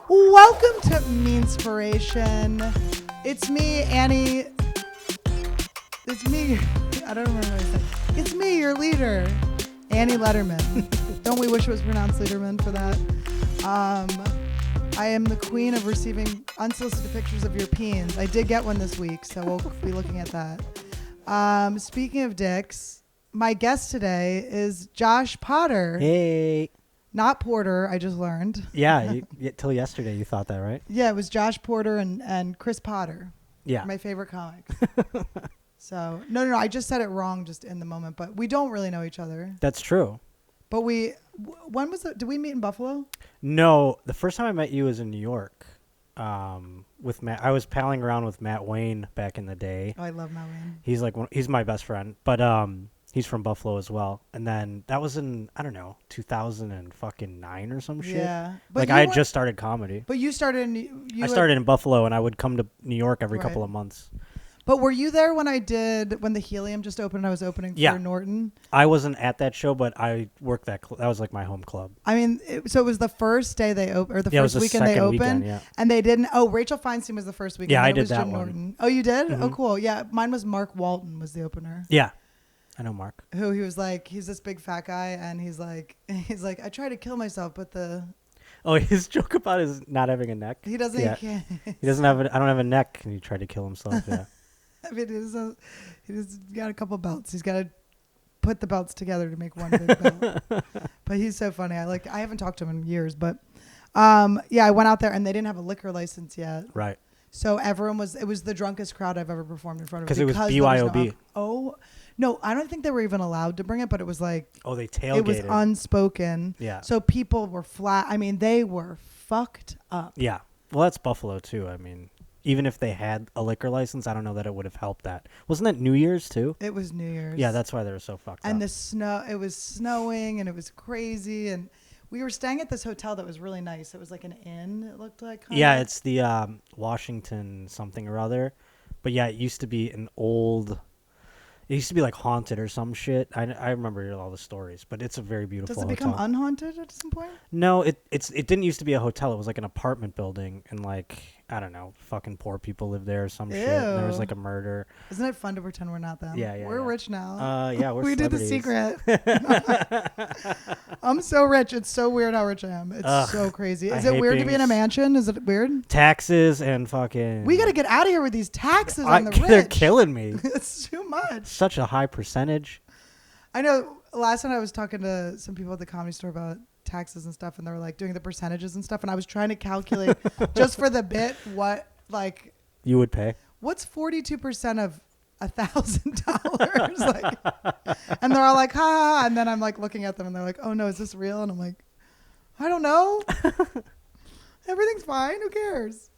Welcome to Meanspiration. It's me, Annie. It's me. I don't remember what I said. It's me, your leader, Annie Lederman. Don't we wish it was pronounced Lederman for that? I am the queen of receiving unsolicited pictures of your peens. I did get one this week, so we'll be looking at that. Speaking of dicks, my guest today is Josh Potter. Hey. Not Porter, I just learned. Yeah, till yesterday you thought that, right? Yeah, it was Josh Porter and Chris Potter. Yeah. My favorite comics. So, no, I just said it wrong just in the moment, but we don't really know each other. That's true. But when was it? Did we meet in Buffalo? No, the first time I met you was in New York with Matt. I was palling around with Matt Wayne back in the day. Oh, I love Matt Wayne. He's my best friend, but he's from Buffalo as well. And then that was in, I don't know, 2009 or some shit. Yeah. Like I had just started comedy. But you started I started in Buffalo and I would come to New York every couple of months. But were you there when the Helium just opened and I was opening for Norton? I wasn't at that show, but I worked that was like my home club. I mean, so it was the first day they opened, or the first weekend they opened, and they didn't. Oh, Rachel Feinstein was the first weekend. Yeah, I did that Jim one. Norton. Oh, you did? Mm-hmm. Oh, cool. Yeah, mine was Mark Walton was the opener. Yeah, I know Mark. Who he was like, he's this big fat guy, and he's like, I tried to kill myself, but his joke about his not having a neck. He doesn't. Yeah. He can't. He doesn't have. I don't have a neck, and he tried to kill himself. Yeah. I mean, he's got a couple belts. He's got to put the belts together to make one big belt. But he's so funny. I haven't talked to him in years, but I went out there and they didn't have a liquor license yet. Right. So it was the drunkest crowd I've ever performed in front of. Because it was BYOB. No, I don't think they were even allowed to bring it, but it was like. Oh, they tailgated. It was unspoken. Yeah. So people were flat. I mean, they were fucked up. Yeah. Well, that's Buffalo too. I mean. Even if they had a liquor license, I don't know that it would have helped that. Wasn't that New Year's too? It was New Year's. Yeah, that's why they were so fucked up. And it was snowing and it was crazy. And we were staying at this hotel that was really nice. It was like an inn, it looked like. Yeah, it's the Washington something or other. But yeah, it used to be it used to be like haunted or some shit. I remember all the stories, but it's a very beautiful hotel. Does it become unhaunted at some point? No, it didn't used to be a hotel. It was like an apartment building and like, I don't know, fucking poor people live there or some shit. And there was like a murder. Isn't it fun to pretend we're not them? Yeah. We're rich now. Yeah, we're we did the secret. I'm so rich. It's so weird how rich I am. It's so crazy. Is it weird to be in a mansion? Is it weird? Taxes and fucking... We got to get out of here with these taxes on the rich. They're killing me. It's too much. Such a high percentage. I know. Last night I was talking to some people at the Comedy Store about taxes and stuff, and they were like doing the percentages and stuff, and I was trying to calculate just for the bit what like you would pay. What's 42% of $1,000? Like, and they're all like, ha, ha, ha, and then I'm like looking at them, and they're like, oh no, is this real? And I'm like, I don't know. Everything's fine. Who cares?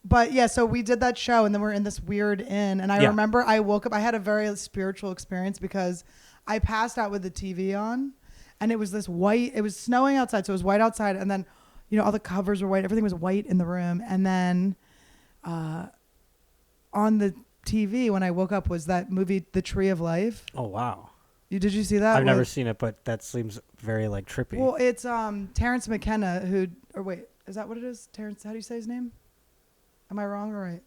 But yeah, so we did that show, and then we're in this weird inn, and I remember I woke up. I had a very spiritual experience because I passed out with the TV on. And it was this white, it was snowing outside, so it was white outside. And then, all the covers were white. Everything was white in the room. And then on the TV, when I woke up, was that movie, The Tree of Life. Oh, wow. Did you see that? I've never seen it, but that seems very, like, trippy. Well, it's Terrence McKenna is that what it is? Terrence, how do you say his name? Am I wrong or right?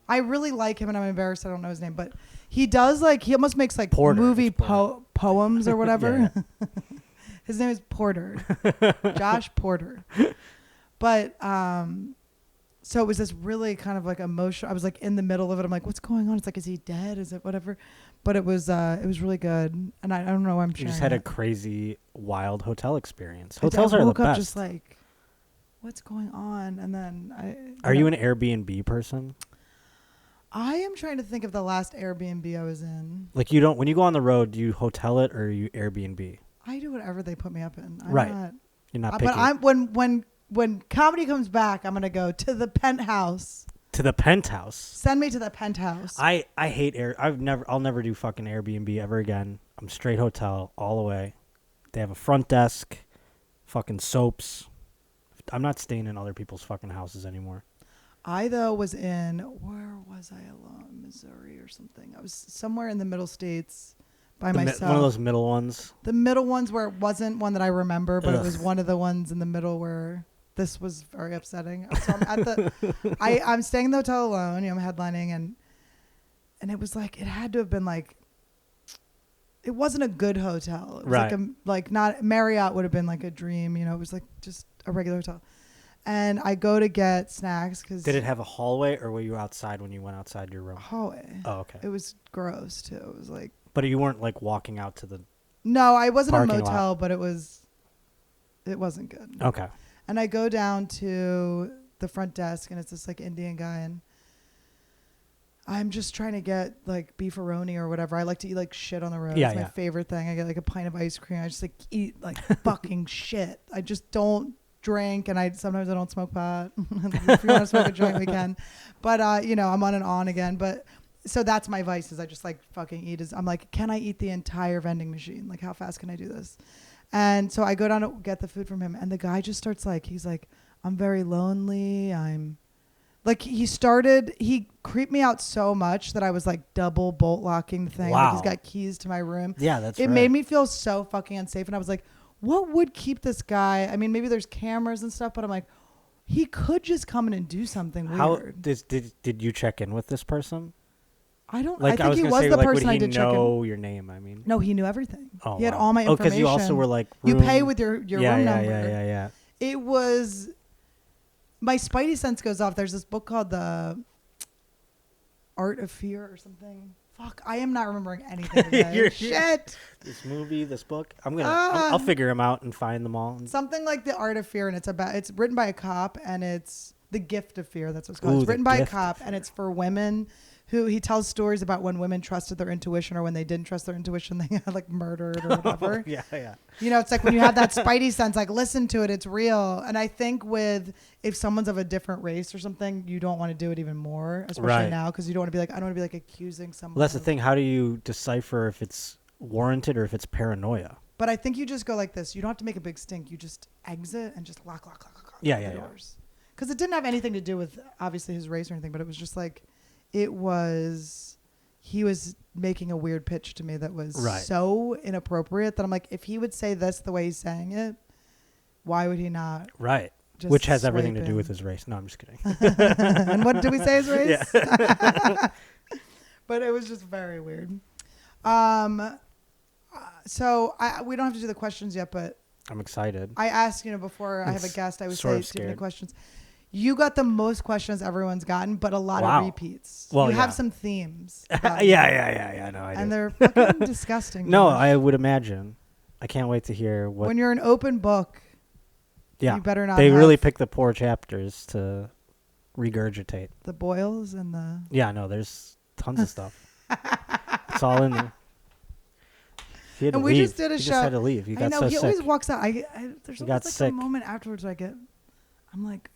I really like him, and I'm embarrassed I don't know his name. But he does, he almost makes, Porter. movie poems or whatever. Yeah. His name is Porter. Josh Porter. But, so it was this really kind of, emotional. I was, in the middle of it. I'm like, what's going on? It's like, is he dead? Is it whatever? But it was really good. And I don't know why I'm sharing. You just had a crazy, wild hotel experience. Hotels are the best. I woke up just what's going on? And then Are you an Airbnb person? I am trying to think of the last Airbnb I was in. Like when you go on the road, do you hotel it or you Airbnb? I do whatever they put me up in. You're not picky. But when comedy comes back, I'm gonna go to the penthouse. To the penthouse. Send me to the penthouse. I hate I'll never do fucking Airbnb ever again. I'm straight hotel all the way. They have a front desk, fucking soaps. I'm not staying in other people's fucking houses anymore. I, though, was where was I alone? Missouri or something. I was somewhere in the middle states by myself. One of those middle ones. The middle ones where it wasn't one that I remember, but it was one of the ones in the middle where this was very upsetting. So I'm at the, I'm staying in the hotel alone. You know, I'm headlining, and it was like, it had to have been like, it wasn't a good hotel. It was Right. like not Marriott would have been like a dream. You know, it was like just a regular hotel. And I go to get snacks because. Did it have a hallway, or were you outside when you went outside your room? Hallway. Oh, okay. It was gross too. It was like. But you weren't like walking out to the. No, I wasn't a Parking motel, lot. but it wasn't good. Okay. And I go down to the front desk, and it's this like Indian guy, and I'm just trying to get like beefaroni or whatever. I like to eat like shit on the road. Yeah, It's my yeah. favorite thing. I get like a pint of ice cream. I just like eat like fucking shit. I just don't drink, and sometimes I don't smoke pot. If you want to smoke a joint, we can. But you know, I'm on and on again. But so that's my vice, is I just like fucking eat. I'm like, can I eat the entire vending machine? Like, how fast can I do this? And so I go down to get the food from him, and the guy just starts like, he's like, I'm very lonely. I'm like, he creeped me out so much that I was like double bolt locking the thing. Wow. Like, he's got keys to my room. Yeah, that's It right. made me feel so fucking unsafe. And I was like, what would keep this guy? I mean, maybe there's cameras and stuff, but I'm like, he could just come in and do something weird. Did you check in with this person? I don't. Like, I think he was the person I did check in. Would he know your name? I mean, No, he knew everything. oh, He had wow. all my information. because you also were like, You room- pay with your yeah, room yeah, number. yeah. It was, my spidey sense goes off. There's this book called The Art of Fear or something. Fuck, I am not remembering anything today. Shit. This movie, this book, I'll figure them out and find them all. Something like The Art of Fear, and it's written by a cop, and it's The Gift of Fear. That's what it's called. Ooh, It's The written by a Gift cop, and it's for women who he tells stories about when women trusted their intuition, or when they didn't trust their intuition, they got like murdered or whatever. Yeah, yeah. You know, it's like when you have that spidey sense, like, listen to it, it's real. And I think if someone's of a different race or something, you don't want to do it even more, especially Right. now, because you don't want to be like, I don't want to be like accusing someone. Well, that's the thing. How do you decipher if it's warranted or if it's paranoia? But I think you just go like this. You don't have to make a big stink. You just exit and just lock Yeah, the yeah, doors. Because it didn't have anything to do with obviously his race or anything, but it was just like, he was making a weird pitch to me that was Right. so inappropriate that I'm like, if he would say this the way he's saying it, why would he not? Right. Just Which has everything to swipe do in? with his race. No, I'm just kidding. And what did we say his race? Yeah. But it was just very weird. So we don't have to do the questions yet, but I'm excited. I asked, before I have a It's guest, I would sort say, of do you have any scared. questions? You got the most questions everyone's gotten, but a lot Wow. of repeats. Well, you have yeah. some themes. Yeah. No, I And do. they're fucking disgusting. No, Josh. I would imagine. I can't wait to hear what. When you're an open book, Yeah. you better not They have really pick the poor chapters to regurgitate. the boils and the... Yeah, no, there's tons of stuff. It's all in there. He had to And we leave. just did a he show. just had to leave. He I got know, so he sick. always walks out. There's He always got like sick. a moment afterwards where I'm like,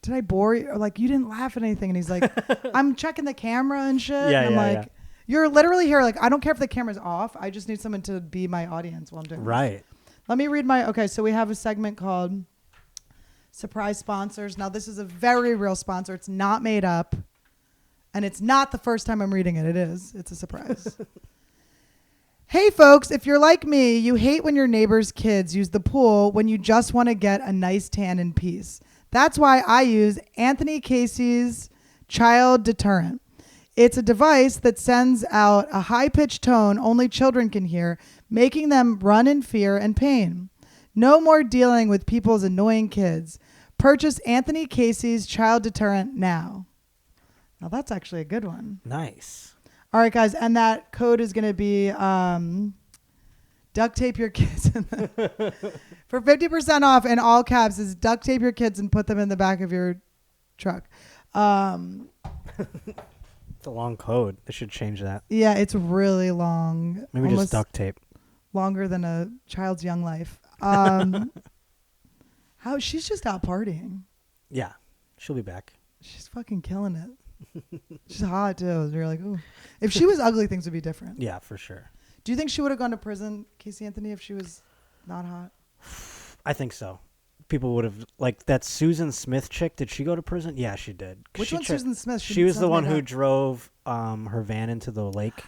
did I bore you? Or like, you didn't laugh at anything. And he's like, I'm checking the camera and shit. Yeah, and I'm yeah, like, you're literally here. Like, I don't care if the camera's off. I just need someone to be my audience while I'm doing this. Right. Let me read okay, so we have a segment called Surprise Sponsors. Now, this is a very real sponsor. It's not made up. And it's not the first time I'm reading it. It is. It's a surprise. Hey, folks, if you're like me, you hate when your neighbor's kids use the pool when you just want to get a nice tan in peace. That's why I use Anthony Casey's Child Deterrent. It's a device that sends out a high-pitched tone only children can hear, making them run in fear and pain. No more dealing with people's annoying kids. Purchase Anthony Casey's Child Deterrent now. Now, that's actually a good one. Nice. All right, guys, and that code is going to be duct tape your kids. For 50% off in all caps is duct tape your kids and put them in the back of your truck. It's a long code. They should change that. Yeah, it's really long. Maybe Almost just duct tape. longer than a child's young life. She's just out partying. Yeah. She'll be back. She's fucking killing it. She's hot too. You're like, ooh. If she was ugly, things would be different. Yeah, for sure. Do you think she would have gone to prison, Casey Anthony, if she was not hot? I think so. People would have, like, that Susan Smith chick, did she go to prison? Yeah, she did. Which one's Susan Smith? She was the one who drove her van into the lake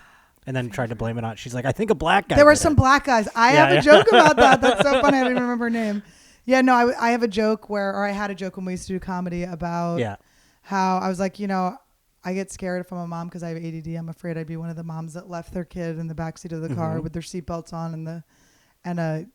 and then tried to blame it on. She's like, I think a black guy. There were did some it. black guys. I have a joke about that. That's so funny. I don't even remember her name. Yeah, no, I have a joke or I had a joke when we used to do comedy about how I was like, I get scared if I'm a mom because I have ADD. I'm afraid I'd be one of the moms that left their kid in the backseat of the car with their seatbelts on and a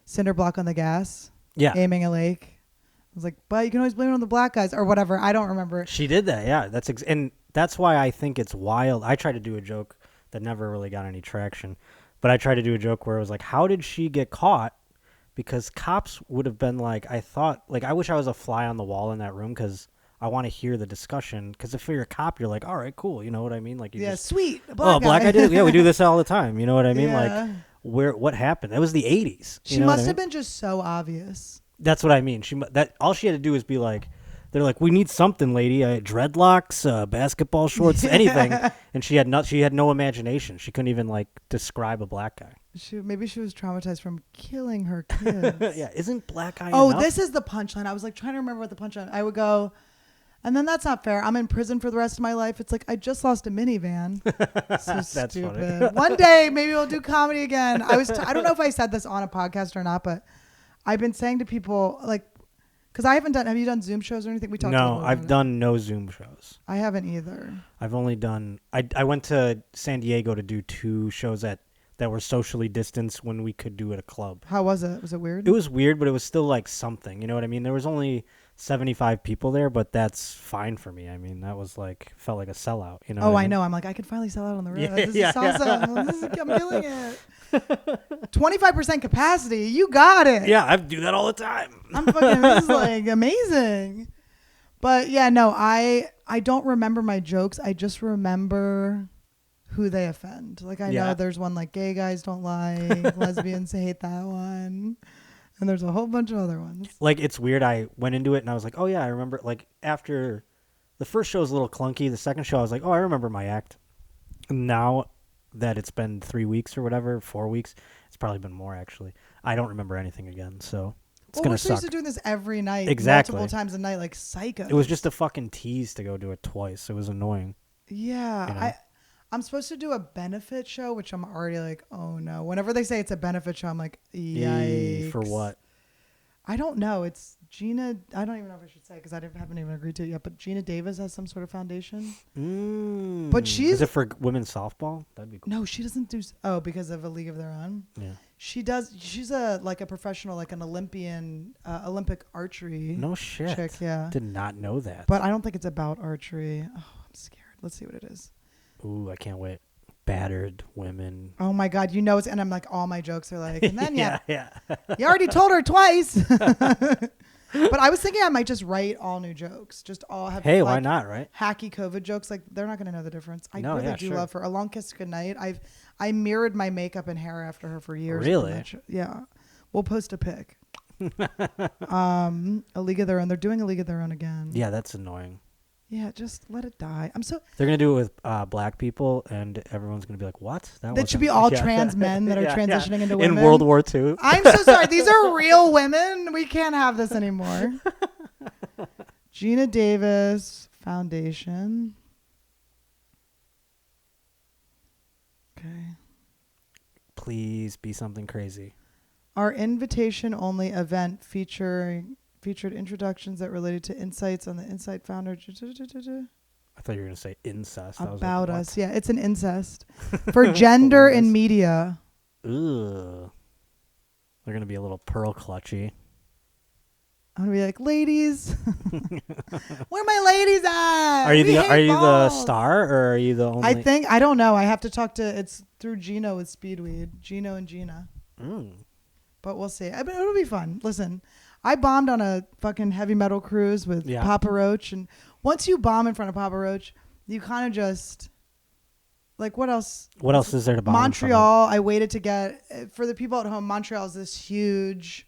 cinder block on the gas, aiming a lake. I was like, but you can always blame it on the black guys or whatever. I don't remember. She did that, yeah. And that's why I think it's wild. I tried to do a joke that never really got any traction, but I tried to do a joke where it was like, how did she get caught? Because cops would have been like, I wish I was a fly on the wall in that room because I want to hear the discussion. Because if you're a cop, you're like, all right, cool. You know what I mean? Like, sweet. Black guy did it. Yeah, we do this all the time. You know what I mean? Yeah. Like, what happened? That was the 80s. She must have been just so obvious. That's what I mean. All she had to do was be like, they're like, we need something, lady. Dreadlocks, basketball shorts, anything. And she had no imagination. She couldn't even like describe a black guy. Maybe she was traumatized from killing her kids. Yeah, isn't black guy enough? This is the punchline. I was like trying to remember what the punchline. I would go, and then that's not fair. I'm in prison for the rest of my life. It's like I just lost a minivan. So that's stupid. funny. One day maybe we'll do comedy again. I don't know if I said this on a podcast or not, but I've been saying to people like, because I haven't done. Have you done Zoom shows or anything? We talked. No, I've done no Zoom shows. I haven't either. I've only done. I went to San Diego to do 2 shows that were socially distanced when we could do at a club. How was it? Was it weird? It was weird, but it was still like something. You know what I mean? There was only 75 people there, but that's fine for me. I mean, that was felt like a sellout. You know? Oh, I know. I'm like, I could finally sell out on the road. This is awesome. I'm killing it. 25% capacity. You got it. Yeah, I do that all the time. This is like amazing. But yeah, no, I don't remember my jokes. I just remember who they offend. Like I know there's one like gay guys don't lie, lesbians hate that one. And there's a whole bunch of other ones. Like it's weird. I went into it and I was like, oh yeah, I remember. Like after the first show was a little clunky. The second show I was like, oh, I remember my act. And now that it's been 3 weeks or whatever, 4 weeks, it's probably been more actually. I don't remember anything again. So it's gonna suck. We're supposed to do this every night, exactly, multiple times a night, like psychos. It was just a fucking tease to go do it twice. It was annoying. Yeah, you know? I'm supposed to do a benefit show, which I'm already like, oh no. Whenever they say it's a benefit show, I'm like, yikes. For what? I don't know. It's Gina. I don't even know if I should say because I haven't even agreed to it yet. But Gina Davis has some sort of foundation. But is it for women's softball? That'd be cool. No, she doesn't do. Oh, because of a league of their own. Yeah. She does. She's a professional, like an Olympian, Olympic archery. No shit. Chick, yeah. Did not know that. But I don't think it's about archery. Oh, I'm scared. Let's see what it is. Ooh, I can't wait. Battered women. Oh my God, it's, and I'm like, all my jokes are like, and then yeah. You already told her twice. But I was thinking I might just write all new jokes, just all have. Hey, why not, right? Hacky COVID jokes, like they're not gonna know the difference. I really do love her. A Long Kiss Goodnight. I mirrored my makeup and hair after her for years. Really? Yeah. We'll post a pic. A League of Their Own. They're doing A League of Their Own again. Yeah, that's annoying. Yeah, just let it die. They're gonna do it with black people, and everyone's gonna be like, "What?" That should be all trans men that are transitioning into women in World War II. I'm so sorry. These are real women. We can't have this anymore. Gina Davis Foundation. Okay. Please be something crazy. Our invitation-only event featured introductions that related to insights on the Insight founder. I thought you were going to say incest. About us. Yeah, it's an incest. For gender in media. Ugh. They're going to be a little pearl clutchy. I'm going to be like, ladies. Where my ladies at? Are you the star or are you the only? I don't know. I have to talk to, it's through Gino with Speedweed. Gino and Gina. But we'll see. It'll be fun. Listen. I bombed on a fucking heavy metal cruise with Papa Roach. And once you bomb in front of Papa Roach, you kind of just, like, what else? What else is there to bomb Montreal, I waited to get, for the people at home, Montreal is this huge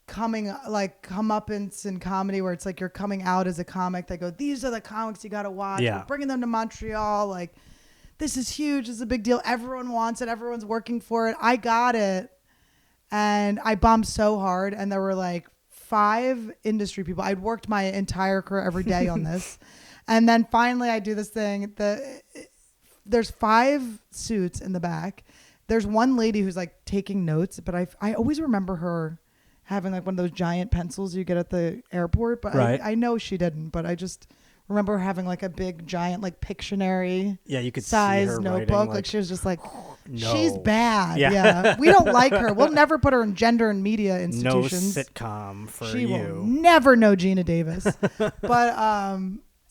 comeuppance in comedy where it's like you're coming out as a comic. They go, these are the comics you got to watch. Yeah. We're bringing them to Montreal. Like, this is huge. This is a big deal. Everyone wants it. Everyone's working for it. I got it. And I bombed so hard, and there were like 5 industry people. I'd worked my entire career every day on this. And then finally I do this thing. There's 5 suits in the back. There's one lady who's like taking notes, but I always remember her having like one of those giant pencils you get at the airport. But Right. I know she didn't. But I just remember having like a big giant like Pictionary Yeah, you could size see her notebook. writing, Like she was just like, no. she's bad. Yeah. Yeah. We don't like her. We'll never put her in gender and media No institutions. sitcom for She you. will never know Gina Davis. But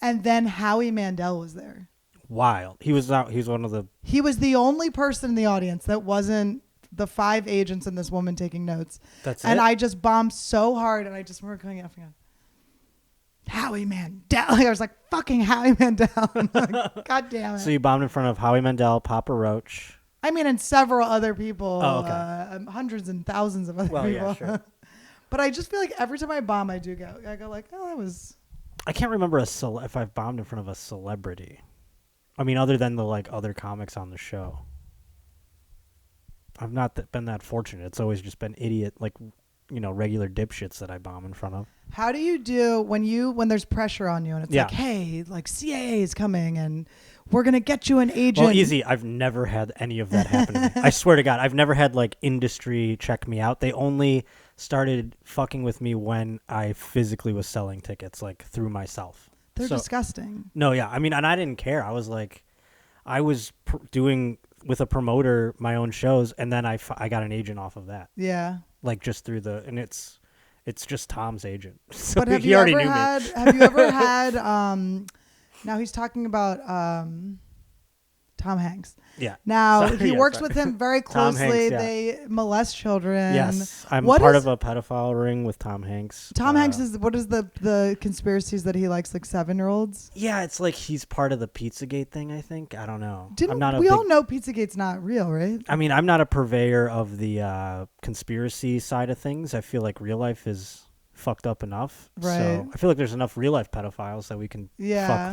and then Howie Mandel was there. Wild. He was out. He was one of the. He was the only person in the audience that wasn't the 5 agents and this woman taking notes. That's and it. I just bombed so hard, and I just remember coming up and going, Howie Mandel. Like, I was like, fucking Howie Mandel. Like, God damn it. So you bombed in front of Howie Mandel, Papa Roach. I mean, and several other people. Oh, okay. Hundreds and thousands of other people. Yeah, sure. But I just feel like every time I bomb, I go like, oh, that was. I can't remember if I've bombed in front of a celebrity. I mean, other than the like other comics on the show. I've not been that fortunate. It's always just been idiot, like, regular dipshits that I bomb in front of. How do you do when there's pressure on you and it's like, hey, like CAA is coming and we're going to get you an agent? Well, easy. I've never had any of that happen to me. I swear to God, I've never had like industry check me out. They only started fucking with me when I physically was selling tickets, like through myself. They're disgusting. No, yeah. I mean, and I didn't care. I was like, I was doing with a promoter my own shows, and then I got an agent off of that. Yeah. Like just through and it's just Tom's agent. So but have he you already ever knew had? me. Have you ever had? Now he's talking about Tom Hanks. Yeah. Now Sorry, he yeah, works sorry. with him very Tom closely. Hanks, yeah. They molest children. Yes, I'm part of a pedophile ring with Tom Hanks. Tom Hanks is what is the conspiracies that he likes like 7-year-olds? Yeah, it's like he's part of the Pizzagate thing. I think I don't know. We all know Pizzagate's not real, right? I mean, I'm not a purveyor of the conspiracy side of things. I feel like real life is fucked up enough. Right. So I feel like there's enough real life pedophiles that we can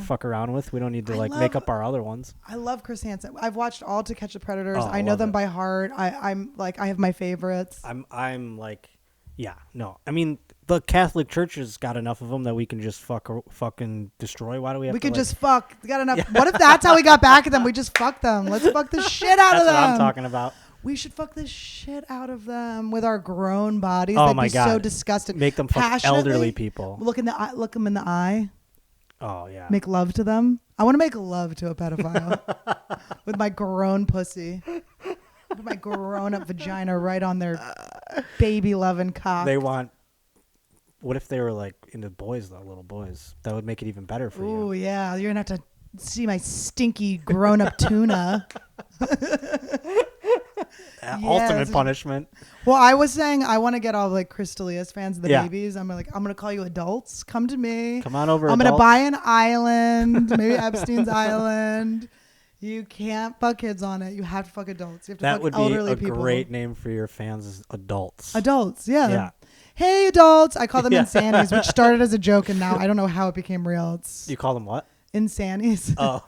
fuck around with. We don't need to make up our other ones. I love Chris Hansen. I've watched All to Catch the Predators. Oh, I know them it. by heart. I'm like, I have my favorites. I'm like, yeah, no. I mean, the Catholic Church has got enough of them that we can just fucking destroy. Why do we have to? We could like, just fuck. We got enough. Yeah. What if that's how we got back at them? We just fuck them. Let's fuck the shit out of them. That's what I'm talking about. We should fuck the shit out of them with our grown bodies. Oh They'd my be God. so disgusted. Make them fuck elderly people. Look them in the eye. Oh yeah. Make love to them. I want to make love to a pedophile with my grown pussy. Put my grown up vagina right on their baby loving cock. They want. What if they were like into boys though, little boys? That would make it even better for you. Oh yeah, you're gonna have to see my stinky grown up tuna. Ultimate punishment. Well, I was saying I want to get all like Chris D'Elia's fans of the Yeah. babies. I'm gonna call you adults. Come to me. Come on over. I'm gonna adults. buy an island, maybe Epstein's Island. You can't fuck kids on it. You have to fuck adults. You have to That fuck would be elderly a people. great name for your fans. Is adults. Adults, yeah. Yeah. Hey, adults. I call them Yeah. InsAnnies, which started as a joke, and now I don't know how it became real. It's You call them what? InsAnnies. Oh.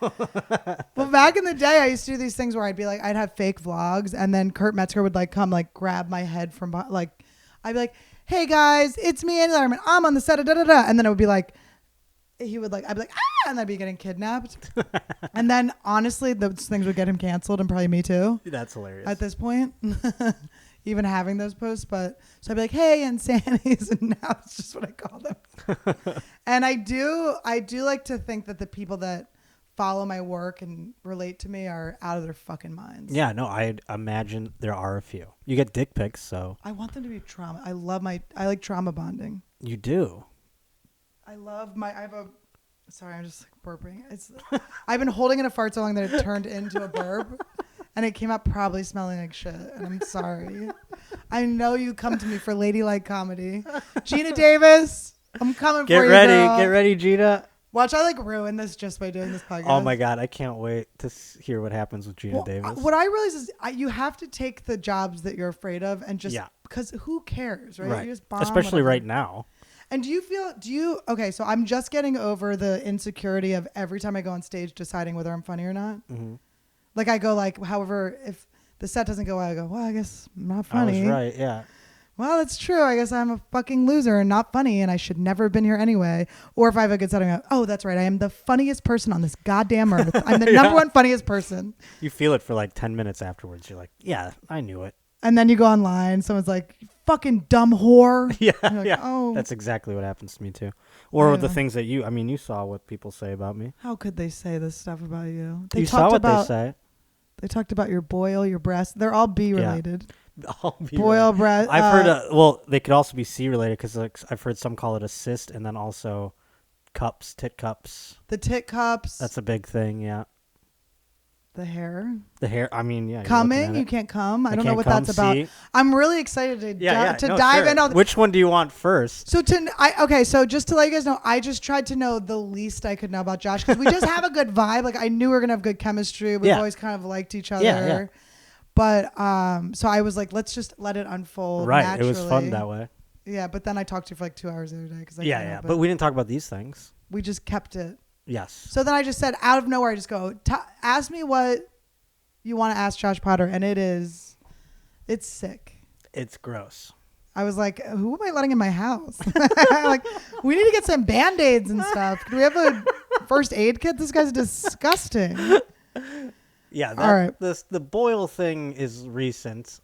Well, back in the day, I used to do these things where I'd be like, I'd have fake vlogs, and then Kurt Metzger would like come like grab my head from like, I'd be like, hey guys, it's me, Andy Lederman. I'm on the set of da-da-da. And then it would be like, he would like, I'd be like, ah, and I'd be getting kidnapped. And then honestly, those things would get him canceled, and probably me too. That's hilarious. At this point, even having those posts. But so I'd be like, hey, InsAnnies, and now it's just what I call them. And I do like to think that the people that follow my work and relate to me are out of their fucking minds. Yeah, no, I imagine there are a few. You get dick pics, so. I want them to be trauma. I like trauma bonding. You do. Sorry, I'm just like burping. I've been holding in a fart so long that it turned into a burp. And it came out probably smelling like shit. And I'm sorry. I know you come to me for ladylike comedy. Gina Davis, I'm coming for you, girl. Get ready, Gina. Watch, I like ruin this just by doing this podcast. Oh my God, I can't wait to hear what happens with Gina Davis. What I realize is you have to take the jobs that you're afraid of and just, because who cares, right? You just bomb, especially whatever. right now. And okay, so I'm just getting over the insecurity of every time I go on stage deciding whether I'm funny or not. Mm-hmm. Like I go like, however, if the set doesn't go well, I go, well, I guess I'm not funny. I was right, yeah. Well, that's true. I guess I'm a fucking loser and not funny, and I should never have been here anyway. Or if I have a good set, I go, oh, that's right. I am the funniest person on this goddamn earth. I'm the number one funniest person. You feel it for like 10 minutes afterwards. You're like, yeah, I knew it. And then you go online, someone's like, fucking dumb whore. Yeah, And you're like, yeah. oh, That's exactly what happens to me too. Or the Yeah. things that you saw what people say about me. how could they say this stuff about you? They You saw what about, they say. They talked about your boil, your breast. They're all B related. I'll be Boil, right. breast. I've heard, well, they could also be C related because like, I've heard some call it a cyst and then also cups, tit cups. the tit cups. That's a big thing, yeah. the hair. The hair, I mean, yeah. you're looking Coming, at you it. can't come. I don't know can't what come, that's about. see? I'm really excited to No, dive sure. in. Which one do you want first? So so just to let you guys know, I just tried to know the least I could know about Josh because we just have a good vibe. Like I knew we were gonna have good chemistry. We've always kind of liked each other. Yeah. But so I was like, let's just let it unfold. Right, naturally. it was fun that way. Yeah, but then I talked to you for like 2 hours the other day because But we didn't talk about these things. we just kept it. Yes. So then I just said out of nowhere, I just go, ask me what you want to ask Josh Potter, and it's sick. It's gross. I was like, who am I letting in my house? Like, we need to get some Band-Aids and stuff. Do we have a first aid kit? This guy's disgusting. Yeah, All right. The boil thing is recent.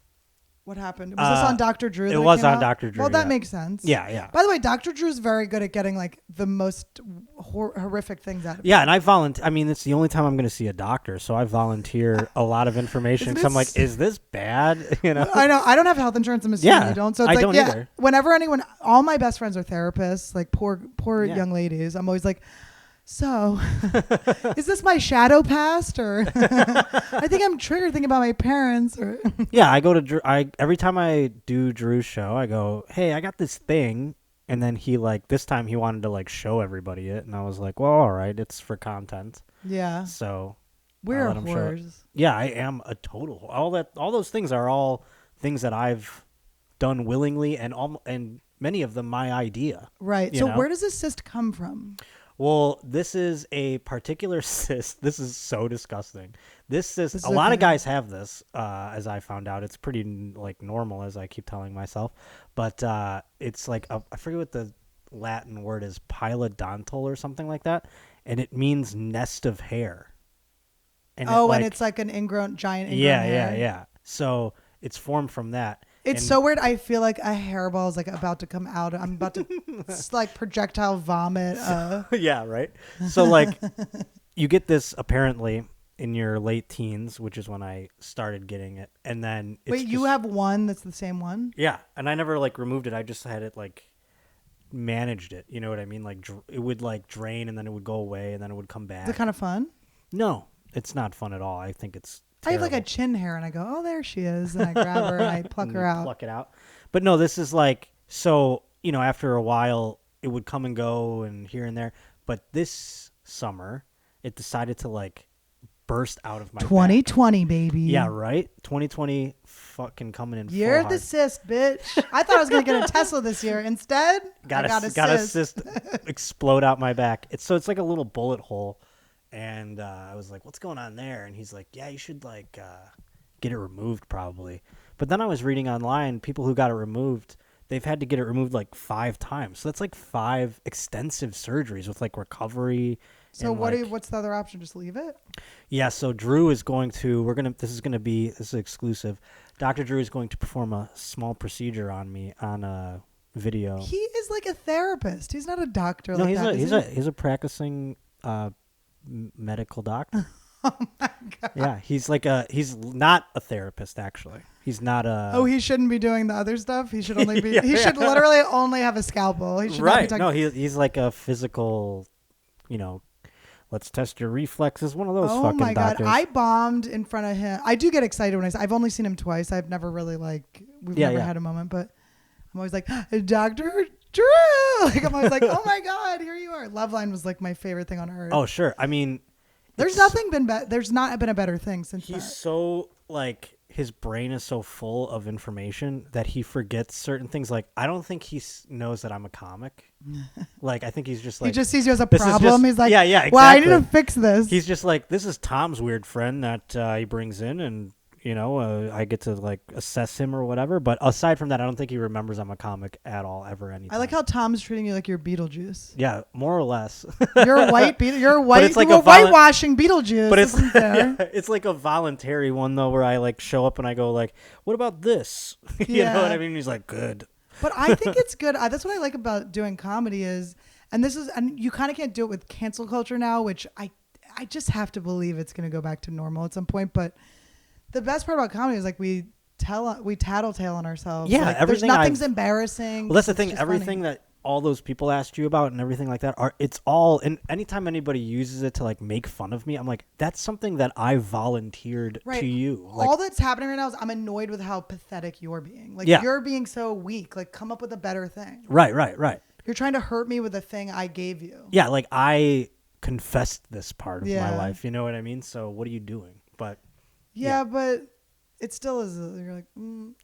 What happened? Was this on Dr. Drew? It that was came on out? Dr. Drew. Well, that yeah. makes sense. Yeah. By the way, Dr. Drew's very good at getting like the most horrific things out of Yeah, and I volunteer. I mean, it's the only time I'm going to see a doctor, so I volunteer a lot of information. So I'm like, is this bad? You know? I know. I don't have health insurance. I'm assuming Yeah, you don't. So it's I like, don't either. Whenever all my best friends are therapists, like poor Yeah. young ladies, I'm always like, so is this my shadow past or I think I'm triggered thinking about my parents or Yeah, I go to Drew. Every time I do Drew's show, I go, hey, I got this thing. And then he this time he wanted to show everybody it. And I was like, well, all right, it's for content. yeah. So We're let him show it. whores. Yeah, I am a total. All those things are all things that I've done willingly, and many of them my idea. Right. You So know? where does this cyst come from? Well, this is a particular cyst. This is so disgusting. This cyst. This A is lot of okay. guys have this, as I found out. It's pretty normal, as I keep telling myself. But it's I forget what the Latin word is, pilodontal or something like that, and it means nest of hair. And and it's like an giant ingrown hair. Yeah. So it's formed from that. It's so weird. I feel like a hairball is about to come out. I'm about to projectile vomit. Yeah, right. So you get this apparently in your late teens, which is when I started getting it, and then Wait, you have one that's the same one? Yeah, and I never removed it. I just had it managed it. You know what I mean? It would drain and then it would go away and then it would come back. Is it kind of fun? No, it's not fun at all. I think it's I terrible. have a chin hair and I go, oh, there she is. And I grab her and I pluck And her you out. Pluck it out. But no, this is so, after a while it would come and go and here and there. But this summer it decided to burst out of my 2020, back. baby. Yeah, right? 2020 fucking coming in You're full the hard. cyst, bitch. I thought I was going to get a Tesla this year. Instead, I got a cyst. Explode out my back. It's like a little bullet hole. And I was like, what's going on there? And he's like, yeah, you should get it removed probably. But then I was reading online, people who got it removed, they've had to get it removed 5 times. So that's 5 extensive surgeries with recovery. So and, what's the other option? Just leave it? Yeah, so Drew is going to, this is exclusive. Dr. Drew is going to perform a small procedure on me on a video. He is like a therapist. He's not a doctor. No, he's a practicing medical doctor. Oh my God. Yeah, he's not a therapist actually. He's not a. Oh, he shouldn't be doing the other stuff. He should only be. He should literally only have a scalpel. He should right. not be talking. No, he's like a physical. Let's test your reflexes. One of those Oh fucking my God. doctors. I bombed in front of him. I do get excited when I've only seen him twice. I've never really we've never had a moment, but I'm always like, Dr. Drew. I'm always like, oh my God, here you are. Loveline was my favorite thing on earth. Oh sure. I mean, there's there's not been a better thing since he's that. so his brain is so full of information that he forgets certain things. I don't think he knows that I'm a comic. I think he's just he just sees you as a this is problem. just- He's like, yeah, exactly. well, I need to fix this. He's just this is Tom's weird friend that he brings in, and You know, I get to like assess him or whatever. But aside from that, I don't think he remembers I'm a comic at all, ever, anytime. I like how Tom's treating you like you're Beetlejuice. Yeah, more or less. You're a white You're a white. It's like whitewashing Beetlejuice. But it's it's like a voluntary one though, where I like show up and I go like, "What about this?" You know what I mean? He's like, "Good." But I think it's good. That's what I like about doing comedy is, and you kind of can't do it with cancel culture now, which I just have to believe it's going to go back to normal at some point. But the best part about comedy is like we tattletale on ourselves. Yeah, like, everything. Nothing's embarrassing. Well, that's the thing. Everything that all those people asked you about and everything like that it's all. And anytime anybody uses it to like make fun of me, I'm like, that's something that I volunteered to you. Like, all that's happening right now is I'm annoyed with how pathetic you're being. Like you're being so weak. Like come up with a better thing. Right. You're trying to hurt me with a thing I gave you. Yeah, like I confessed this part of my life. You know what I mean? So what are you doing? But yeah. But it still is. You're like,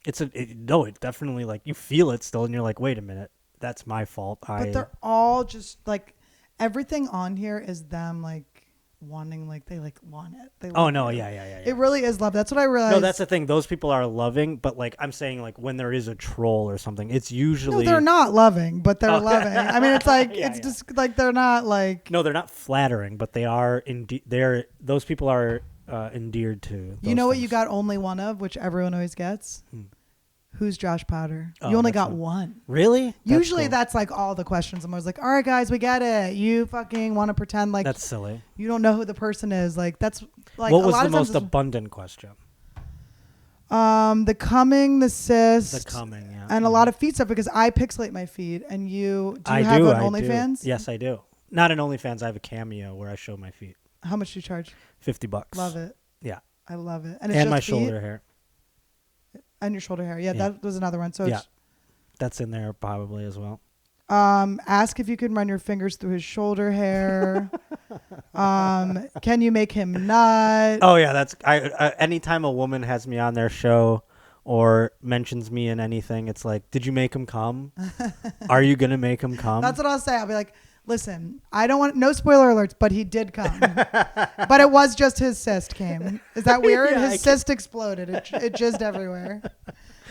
it definitely like you feel it still, and you're like, wait a minute, that's my fault. But they're all just like everything on here is them like wanting, like they like want it. They yeah. It really is love. That's what I realized. No, that's the thing. Those people are loving, but like I'm saying, like when there is a troll or something, it's usually they're not loving, but they're loving. I mean, it's like just like they're not like they're not flattering, but they are those people are endeared to. You know what you got only one of, which everyone always gets. Who's Josh Potter? You only got one. Really? Usually that's like all the questions. I'm always like, all right, guys, we get it. You fucking want to pretend like that's silly. You don't know who the person is. Like that's like what was the most abundant question? The coming, the cysts, yeah, and a lot of feet stuff because I pixelate my feet. And do you have an OnlyFans? Yes, I do. Not an OnlyFans. I have a Cameo where I show my feet. How much do you charge? $50. Love it. Yeah, I love it. And it's my shoulder hair. And your shoulder hair. Yeah, that was another one. So that's in there probably as well. Ask if you can run your fingers through his shoulder hair. Can you make him nut? Oh yeah, that's anytime a woman has me on their show or mentions me in anything, it's like, did you make him come? Are you gonna make him come? That's what I'll say. I'll be like, listen, I don't want no spoiler alerts, but he did come. But it was just his cyst came. Is that weird? His cyst exploded. It jizzed everywhere.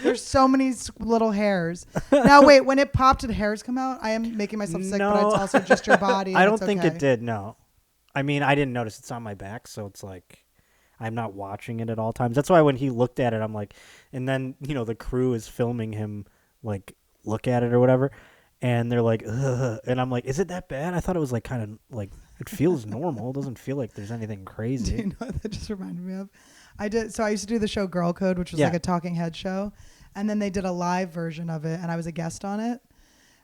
There's so many little hairs. Now wait, when it popped, did hairs come out? I am making myself sick, but it's also just your body. I don't think it did. No, I mean I didn't notice. It's on my back, so it's like I'm not watching it at all times. That's why when he looked at it, I'm like, and then the crew is filming him like look at it or whatever. And they're like, ugh. And I'm like, is it that bad? I thought it was like kind of like, it feels normal. It doesn't feel like there's anything crazy. Do you know what that just reminded me of? I used to do the show Girl Code, which was like a talking head show. And then they did a live version of it and I was a guest on it.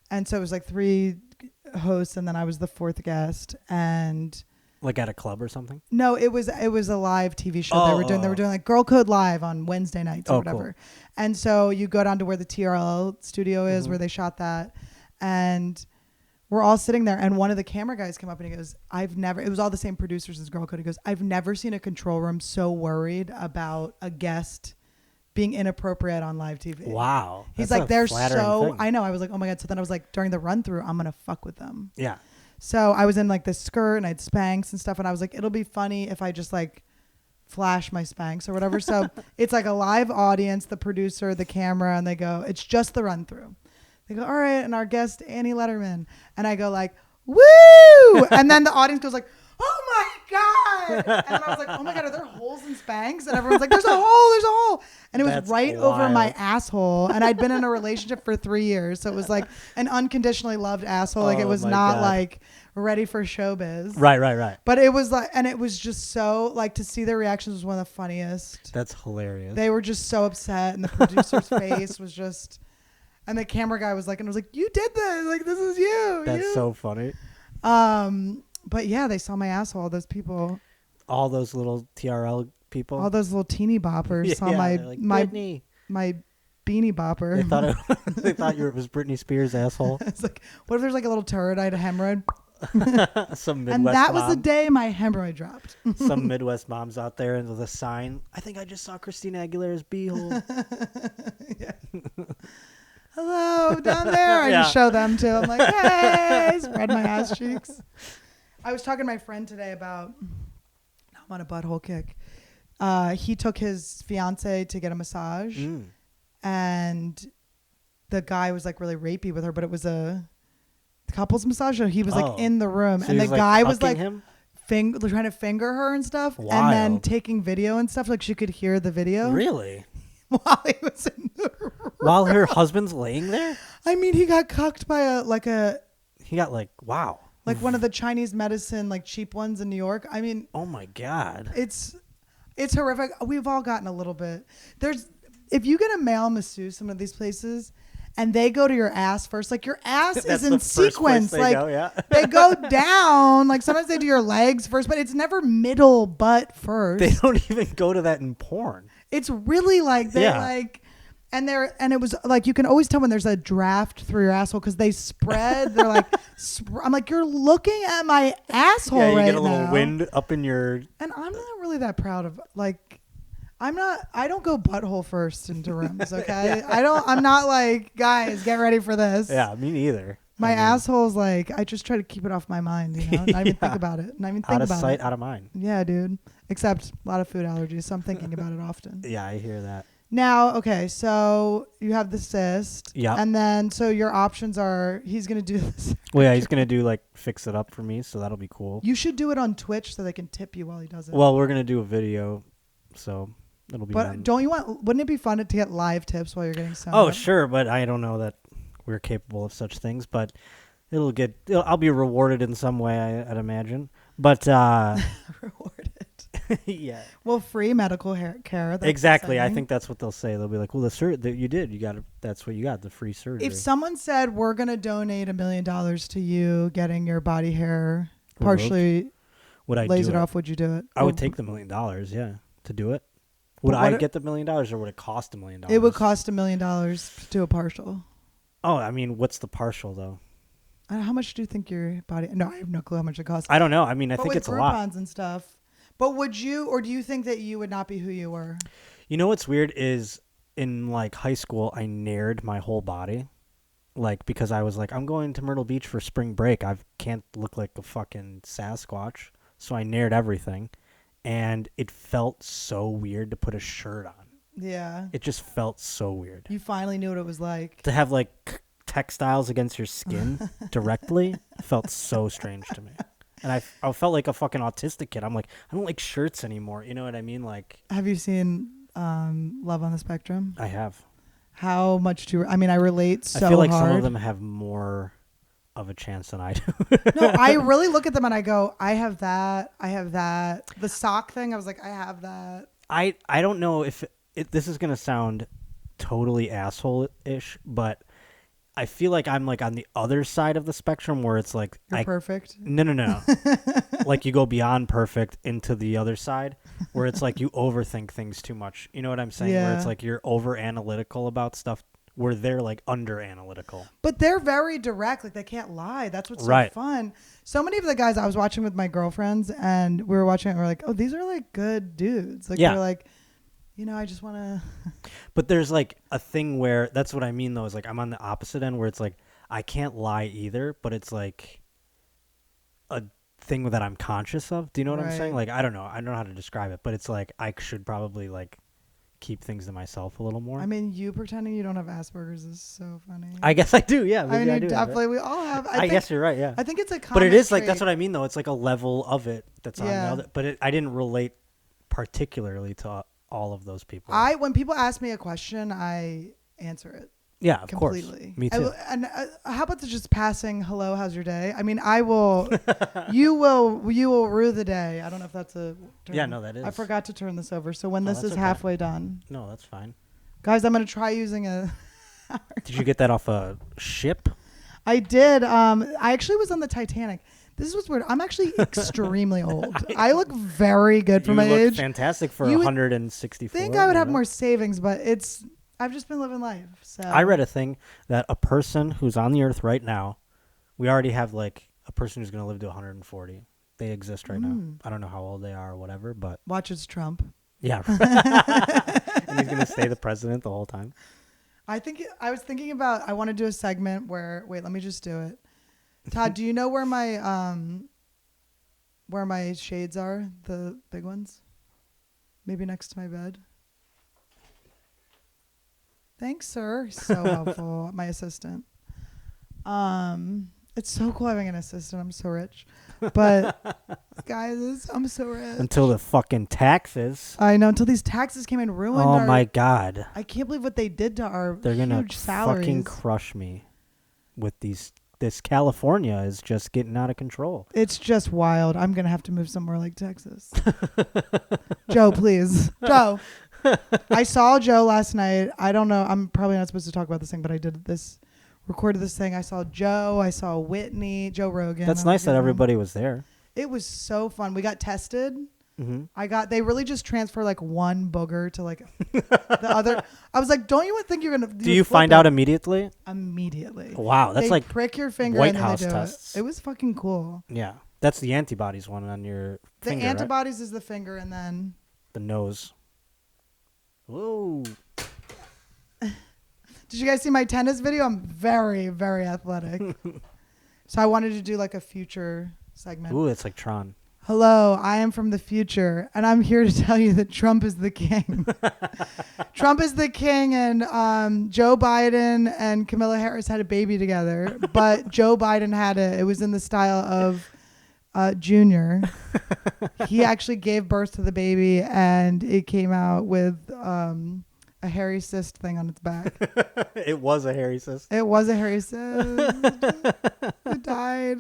And so it was like 3 hosts and then I was the 4th guest. And like at a club or something? No, it was a live TV show they were doing like Girl Code Live on Wednesday nights or whatever. Cool. And so you go down to where the TRL studio is, where they shot that. And we're all sitting there and one of the camera guys came up and he goes, it was all the same producers as Girl Code. He goes, I've never seen a control room so worried about a guest being inappropriate on live TV. Wow. He's like, they're so, thing. I know. I was like, oh my God. So then I was like, during the run through, I'm going to fuck with them. Yeah. So I was in like this skirt and I had Spanx and stuff. And I was like, it'll be funny if I just like flash my Spanx or whatever. So it's like a live audience, the producer, the camera, and they go, it's just the run through. They go, all right, and our guest, Annie Lederman. And I go like, woo! And then the audience goes like, oh my God. And then I was like, oh my God, are there holes in Spanx? And everyone's like, there's a hole. And it was right over my asshole. And I'd been in a relationship for 3 years. So it was like an unconditionally loved asshole. Like it was not like ready for showbiz. Right. But it was like, and it was just so like to see their reactions was one of the funniest. That's hilarious. They were just so upset. And the producer's face was just... And the camera guy was like, you did this. Like, this is you. That's so funny. But yeah, they saw my asshole. Those people. All those little TRL people. All those little teeny boppers saw my beanie bopper. They thought it was Britney Spears' asshole. It's like, what if there's like a little turd? I had a hemorrhoid. Some Midwest and that mom. was the day my hemorrhoid dropped. Some Midwest moms out there with a sign. I think I just saw Christina Aguilera's beehole. Yeah. Hello, down there. I just show them too. I'm like, hey, spread my ass cheeks. I was talking to my friend today about, I'm on a butthole kick. he took his fiance to get a massage, Mm. and the guy was like really rapey with her, but it was a couples massage. So he was like in the room, So and he the was, guy was cucking like him? trying to finger her and stuff, and then Wild. taking video and stuff. Like she could hear the video Really? while he was in the room. While her husband's laying there? I mean, he got cucked by a He got like, wow. like one of the Chinese medicine like cheap ones in New York. I mean, Oh my God. it's horrific. We've all gotten a little bit. If you get a male masseuse some of these places and they go to your ass first, like your ass is That's in the first place sequence. they Like go, yeah. they go down. Like sometimes they do your legs first, but it's never middle butt first. They don't even go to that in porn. It's really like they Yeah. like. And it was like you can always tell when there's a draft through your asshole because they spread. They're like, I'm like, you're looking at my asshole Yeah, you right get a little now. wind up in your... And I'm not really that proud of like, I don't go butthole first into rooms. Okay, Yeah. I'm not like, guys, get ready for this. Yeah, me neither. My I mean, asshole's like, I just try to keep it off my mind. You know, not even think about it. Not even think out of about sight, it. out of mind. Yeah, dude. Except a lot of food allergies, so I'm thinking about it often. Yeah, I hear that. Now, okay, so you have the cyst. Yeah. And then, so your options are, he's going to do this. Well, yeah, he's going to do like fix it up for me, so that'll be cool. You should do it on Twitch so they can tip you while he does it. Well, we're going to do a video, so it'll be but done. wouldn't it be fun to get live tips while you're getting sewn Oh, up? sure, but I don't know that we're capable of such things, but I'll be rewarded in some way, I'd imagine. But, Rewarded. yeah. Well, free medical care. That's Exactly. I exciting. think that's what they'll say. They'll be like, well, that's what you got, the free surgery. If someone said, we're going to donate $1 million to you getting your body hair Removed? partially Would I do lasered it? off, would you do it? I would Or- take the $1 million, yeah, to do it. Would But I what get the $1 million, or would it cost $1 million? It would cost $1 million to do a partial. Oh, I mean, what's the partial though? How much do you think your body? No, I have no clue how much it costs. I don't know. I mean, I But think with it's a lot. Groupons and stuff. But would you, or do you think that you would not be who you were? You know what's weird is in like high school, I nared my whole body, like because I was like, I'm going to Myrtle Beach for spring break. I can't look like a fucking Sasquatch, so I nared everything, and it felt so weird to put a shirt on. Yeah. It just felt so weird You finally knew what it was like. to have like textiles against your skin directly. Felt so strange to me. And I felt like a fucking autistic kid. I'm like, I don't like shirts anymore. You know what I mean? Like, Have you seen Love on the Spectrum? I have. How much do you, I mean, I relate so I feel like hard. some of them have more of a chance than I do. No, I really look at them and I go, I have that. I have that. The sock thing, I was like, I have that. I don't know if this is going to sound totally asshole-ish, but I feel like I'm like on the other side of the spectrum where it's like You're perfect. No. Like you go beyond perfect into the other side where it's like you overthink things too much. You know what I'm saying? Where it's Yeah. like you're over analytical about stuff where they're like under analytical. But they're very direct. Like they can't lie. That's what's so Right. fun. So many of the guys I was watching with my girlfriends and we were watching it and we're like, oh, these are like good dudes. Like Yeah. they're like, you know, I just want to. But there's like a thing where that's what I mean though, is like I'm on the opposite end where it's like I can't lie either, but it's like a thing that I'm conscious of. Do you know what I'm saying? Right. Like I don't know how to describe it, but it's like I should probably like keep things to myself a little more. I mean, you pretending you don't have Asperger's is so funny. I guess I do, yeah. I Maybe mean, I you do definitely, we all have. I guess you're right, yeah. I think it's a common But it is like trait. that's what I mean though. It's like a level of it that's on the Yeah. other. But I didn't relate particularly to all of those people. When people ask me a question, I answer it. Yeah, of Completely. course. Me too. And how about the just passing hello, how's your day? I mean, I will, you will rue the day. I don't know if that's a term. Yeah, no, that is. I forgot to turn this over. So when Oh, this that's is okay. halfway done, No, that's fine. guys, I'm going to try using a, Did you get that off a ship? I did. I actually was on the Titanic. This was weird. I'm actually extremely old. I look very good for You my look age. fantastic for You would 164. I think I would have you know? more savings, but I've just been living life. So I read a thing that a person who's on the earth right now, we already have like a person who's going to live to 140. They exist right now. I don't know how old they are or whatever, but watch it's Trump. yeah. And he's going to stay the president the whole time. I was thinking about, I want to do a segment where, wait, let me just do it. Todd, do you know where my shades are? The big ones? Maybe next to my bed. Thanks, sir. So helpful. My assistant. It's so cool having an assistant. I'm so rich. But guys, I'm so rich. Until the fucking taxes. I know. Until these taxes came and ruined Oh my God. I can't believe what they did to our They're gonna huge salaries. fucking crush me with these. This California is just getting out of control. It's just wild. I'm going to have to move somewhere like Texas. Joe, please. Joe. I saw Joe last night. I don't know. I'm probably not supposed to talk about this thing, but I recorded this thing. I saw Joe. I saw Whitney, Joe Rogan. That's nice that everybody was there. It was so fun. We got tested. Mm-hmm. They really just transfer like one booger to like the other. I was like, don't you think you're going to Do you find out immediately? Immediately. Wow. That's they like prick your finger White and then House they do tests. It was fucking cool. Yeah. That's the antibodies one on your finger, The antibodies is the finger and then the nose. Whoa. Did you guys see my tennis video? I'm very, very athletic. So I wanted to do like a future segment. Ooh, it's like Tron. Hello, I am from the future, and I'm here to tell you that Trump is the king. Trump is the king, and Joe Biden and Kamala Harris had a baby together, but Joe Biden had it. It was in the style of Junior. He actually gave birth to the baby, and it came out with a hairy cyst thing on its back. It was a hairy cyst. It was a hairy cyst. It died.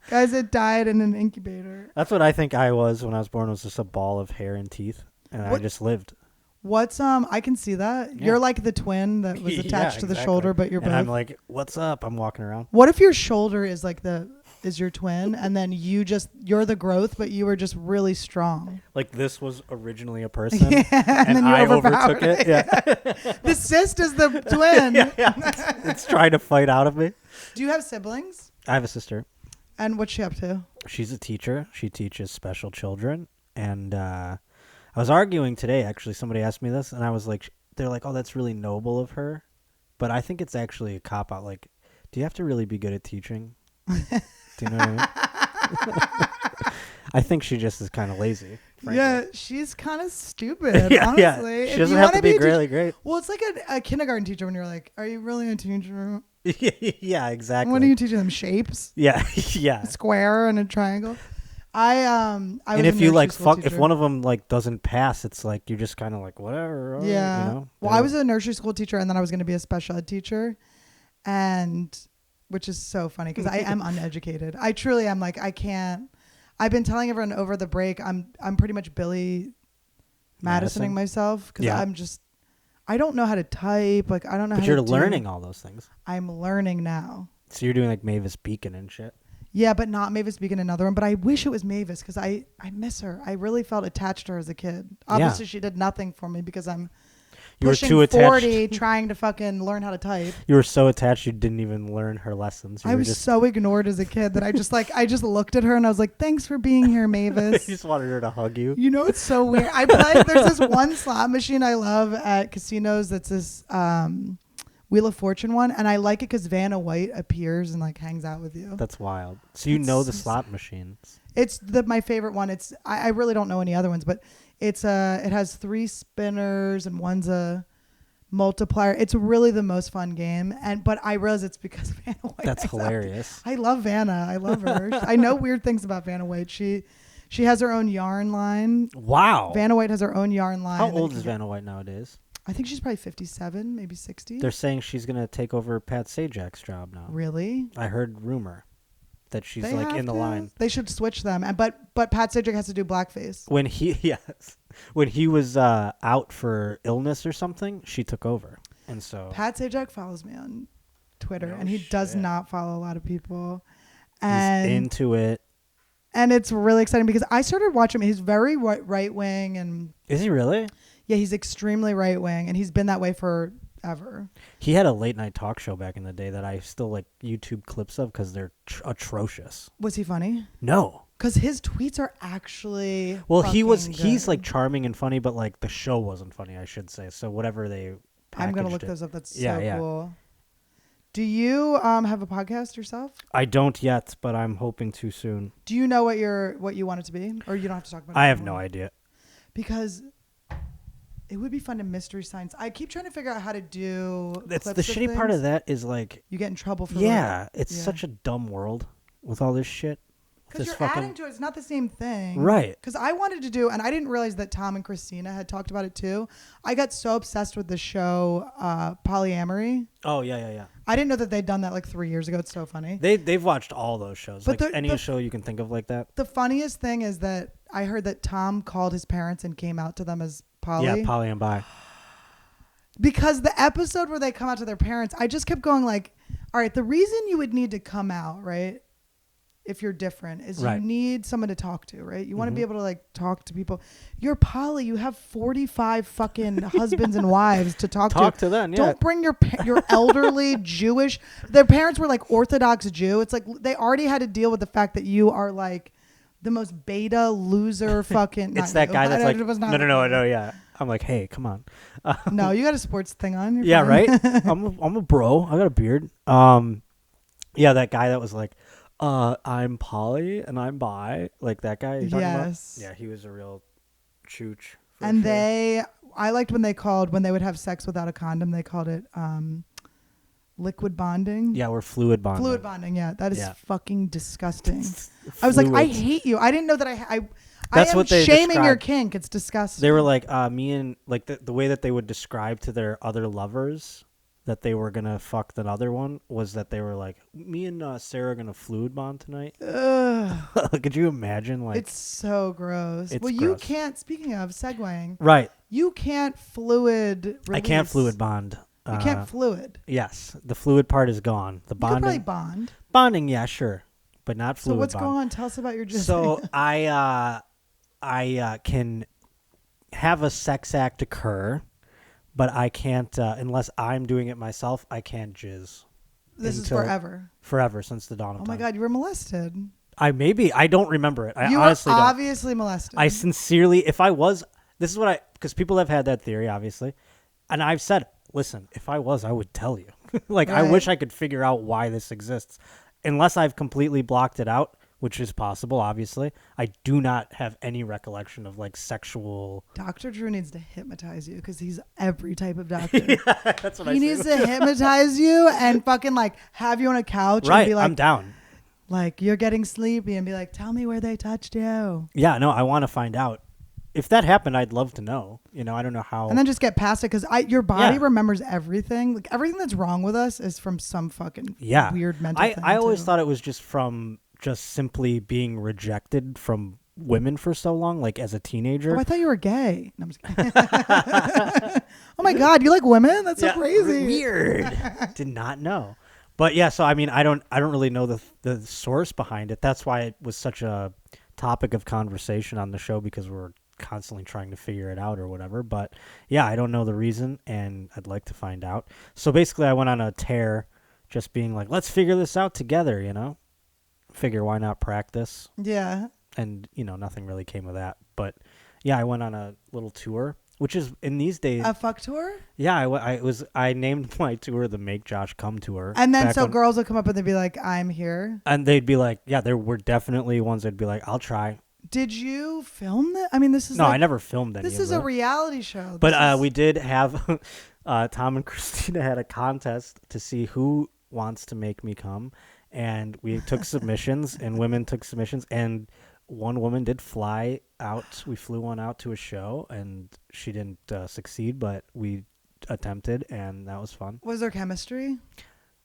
Guys, it died in an incubator. That's what I think I was when I was born. Was just a ball of hair and teeth, and I just lived. What's I can see that. Yeah. You're like the twin that was attached to the shoulder, but you're both. And I'm like, what's up? I'm walking around. What if your shoulder is like is your twin, and then you're the growth, but you were just really strong. Like this was originally a person, and then I overtook it. Yeah. The cyst is the twin. It's trying to fight out of me. Do you have siblings? I have a sister. And what's she up to? She's a teacher. She teaches special children. And I was arguing today, actually. Somebody asked me this, and I was like, they're like, oh, that's really noble of her. But I think it's actually a cop-out. Like, do you have to really be good at teaching? Do you know what I mean? I think she just is kind of lazy. Frankly. Yeah, she's kind of stupid, honestly. Yeah. She doesn't have to be really great. Well, it's like a kindergarten teacher when you're like, are you really a teacher? Yeah, exactly. What are you teaching them? Shapes? Yeah, yeah. A square and a triangle. I was and if you like fuck, teacher. if one of them like doesn't pass, it's like you're just kind of like whatever. Yeah. You know? Well, I was a nursery school teacher, and then I was going to be a special ed teacher, and which is so funny because I am uneducated. I truly am. Like I can't. I've been telling everyone over the break. I'm pretty much Billy Madisoning myself because I don't know how to type. Like I don't know. But how you're to learning all those things. I'm learning now. So you're doing like Mavis Beacon and shit. Yeah, but not Mavis Beacon, another one. But I wish it was Mavis because I miss her. I really felt attached to her as a kid. Obviously, she did nothing for me because I'm pushing 40 trying to fucking learn how to type. You were so attached you didn't even learn her lessons. I was so ignored as a kid that I just looked at her and I was like, thanks for being here, Mavis. You just wanted her to hug you. You know, it's so weird. There's this one slot machine I love at casinos that's this Wheel of Fortune one, and I like it because Vanna White appears and like hangs out with you. That's wild. So you know the slot machines. It's my favorite one. I really don't know any other ones, but it has 3 spinners and one's a multiplier. It's really the most fun game, but I realize it's because of Vanna White. That's hilarious. I love Vanna. I love her. I know weird things about Vanna White. She has her own yarn line. Wow. Vanna White has her own yarn line. How old is Vanna White nowadays? I think she's probably 57, maybe 60. They're saying she's going to take over Pat Sajak's job now. Really? I heard rumor that she's like in the line. They should switch them. But Pat Sajak has to do blackface. When he was out for illness or something, she took over. And so Pat Sajak follows me on Twitter, and he shit. does not follow a lot of people. He's into it. And it's really exciting because I started watching him. He's very right wing, and is he really? Yeah, he's extremely right wing, and he's been that way forever. He had a late night talk show back in the day that I still like YouTube clips of because they're atrocious. Was he funny? No, because his tweets are actually he's like charming and funny, but like the show wasn't funny, I should say. So whatever they I'm gonna look those up. That's so cool. Do you have a podcast yourself? I don't yet, but I'm hoping to soon. Do you know what you want it to be, or you don't have to talk about it? I have no idea. Because it would be fun to mystery science. I keep trying to figure out how to do. That's the shitty part of that is like you get in trouble for. It's such a dumb world with all this shit. Because you're adding to it. It's not the same thing. Right. Because I wanted to do, and I didn't realize that Tom and Christina had talked about it too. I got so obsessed with the show Polyamory. Oh, yeah. I didn't know that they'd done that like 3 years ago. It's so funny. They've watched all those shows. But like any show you can think of like that. The funniest thing is that I heard that Tom called his parents and came out to them as poly. Yeah, poly and bi. Because the episode where they come out to their parents, I just kept going like, all right, the reason you would need to come out, right? If you're different is you need someone to talk to, right? You want to be able to like talk to people. You're poly. You have 45 fucking husbands and wives to talk to. Talk to them, yeah. Don't bring your elderly Jewish. Their parents were like Orthodox Jew. It's like they already had to deal with the fact that you are like the most beta loser fucking. It's that guy that's like, no, yeah. I'm like, hey, come on. No, you got a sports thing on. Yeah, right? I'm a bro. I got a beard. Yeah, that guy that was like, I'm poly and I'm bi, like that guy you're talking about? Yeah, he was a real chooch. And sure. I liked when they would have sex without a condom, they called it liquid bonding. Yeah, we're fluid bonding. Fluid bonding, yeah. That is fucking disgusting. I was like, I hate you. I didn't know that I am what they shaming described. Your kink. It's disgusting. They were like, me and like the way that they would describe to their other lovers that they were gonna fuck the other one was that they were like, me and Sarah are gonna fluid bond tonight. Could you imagine? Like, it's so gross. It's gross. You can't. Speaking of segueing, right? You can't fluid. Release. I can't fluid bond. You can't fluid. Yes, the fluid part is gone. The bonding. You could probably bond. Bonding, yeah, sure, but not fluid. So what's bond. going on? Tell us about your. So I can have a sex act occur. But I can't, unless I'm doing it myself, I can't jizz. This is forever. Forever, since the dawn of time. Oh my God, you were molested. I don't remember it. You honestly were don't. obviously molested. I sincerely, this is what because people have had that theory, obviously. And I've said, listen, if I was, I would tell you. Like, right. I wish I could figure out why this exists. Unless I've completely blocked it out, which is possible, obviously. I do not have any recollection of like sexual. Dr. Drew needs to hypnotize you because he's every type of doctor. Yeah, that's what he needs to hypnotize you and fucking like have you on a couch and be like, I'm down. Like you're getting sleepy and be like, tell me where they touched you. Yeah, no, I want to find out. If that happened, I'd love to know. You know, I don't know how. And then just get past it because your body remembers everything. Like everything that's wrong with us is from some fucking weird mental thing. I always thought it was just from simply being rejected from women for so long, like as a teenager. Oh, I thought you were gay. No, I'm just kidding. Oh my God, you like women? That's so crazy. Weird. Did not know. But yeah, so I mean, I don't really know the source behind it. That's why it was such a topic of conversation on the show because we're constantly trying to figure it out or whatever. But yeah, I don't know the reason and I'd like to find out. So basically I went on a tear just being like, let's figure this out together, you know? Figure why not practice? Yeah. And, you know, nothing really came of that. But yeah, I went on a little tour, which is in these days. A fuck tour? Yeah, I named my tour the Make Josh Come Tour. And then girls would come up and they'd be like, I'm here. And they'd be like, yeah, there were definitely ones that'd be like, I'll try. Did you film that? I mean, this is no, I never filmed any. This is a reality show. But we did have Tom and Christina had a contest to see who wants to make me come. And we took submissions, and women took submissions, and one woman did fly out. We flew one out to a show, and she didn't succeed, but we attempted, and that was fun. Was there chemistry?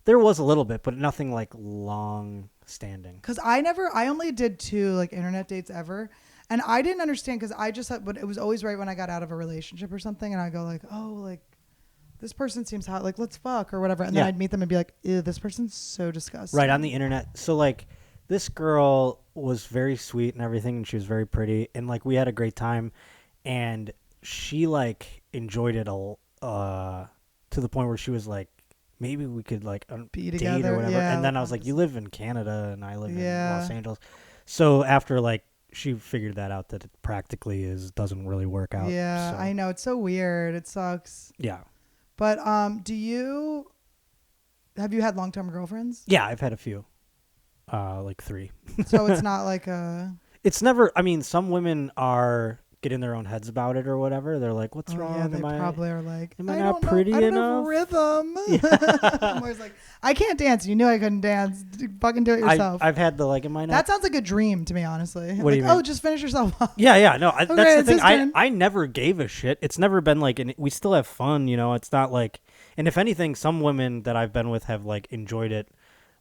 There was a little bit, but nothing like long standing. Because I only did 2 like internet dates ever, and I didn't understand because I just but it was always right when I got out of a relationship or something, and I go like, oh, like. This person seems hot, like, let's fuck or whatever. And then I'd meet them and be like, ew, this person's so disgusting. Right, on the internet. So, like, this girl was very sweet and everything, and she was very pretty. And, like, we had a great time. And she, like, enjoyed it to the point where she was like, maybe we could, like, be date together, or whatever. Yeah, and then I was like, you live in Canada, and I live in Los Angeles. So, after, like, she figured that out that it practically doesn't really work out. Yeah, so. I know. It's so weird. It sucks. Yeah. But have you had long-term girlfriends? Yeah, I've had a few, like 3. So it's not like a. It's never. I mean, some women are get in their own heads about it or whatever. They're like, "What's wrong? Yeah, they probably are like, am I I not don't pretty know. I don't enough?" have rhythm. I'm always like, I can't dance. You knew I couldn't dance. Fucking do it yourself. I've had the like, "Am I not?" That sounds like a dream to me, honestly. What do you mean? Oh, just finish yourself off. Yeah. No, that's the it's thing. his turn. I never gave a shit. It's never been like, we still have fun. It's not like, and if anything, some women that I've been with have like enjoyed it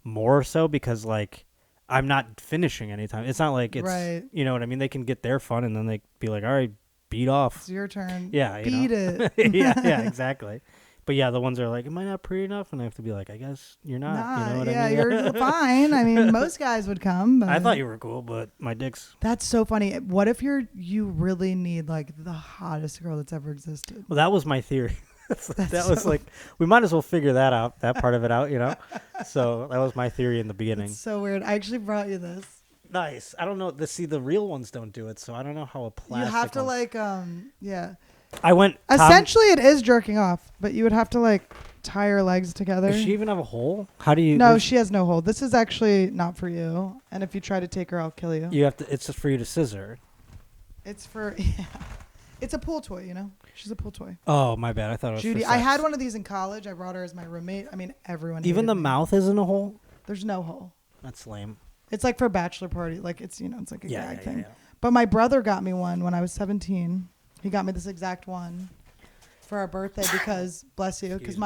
more so because like I'm not finishing anytime. It's not like it's, right. You know what I mean? They can get their fun and then they be like, all right, beat off. It's your turn. Yeah. Beat it. yeah, exactly. But yeah, the ones that are like, am I not pretty enough? And I have to be like, I guess you're not. Nah, you know what yeah, I mean? you're fine. I mean, most guys would come. But I thought you were cool, but my dick's. That's so funny. What if you really need like the hottest girl that's ever existed? Well, that was my theory. that was so like, we might as well figure that out, that part of it out, So that was my theory in the beginning. It's so weird. I actually brought you this. Nice. I don't know. The real ones don't do it, so I don't know how a plastic. You have to one. like, yeah. I went. Essentially, it is jerking off, but you would have to like tie her legs together. Does she even have a hole? How do you? No, she has no hole. This is actually not for you. And if you try to take her, I'll kill you. You have to. It's just for you to scissor. It's for yeah. It's a pool toy, She's a pool toy. Oh, my bad. I thought it was Judy. for I sex. had one of these in college. I brought her as my roommate. I mean, everyone. Even hated the me. mouth isn't a hole. There's no hole. That's lame. It's like for a bachelor party. Like it's it's like a gag thing. Yeah. But my brother got me one when I was 17. He got me this exact one for our birthday because bless you, because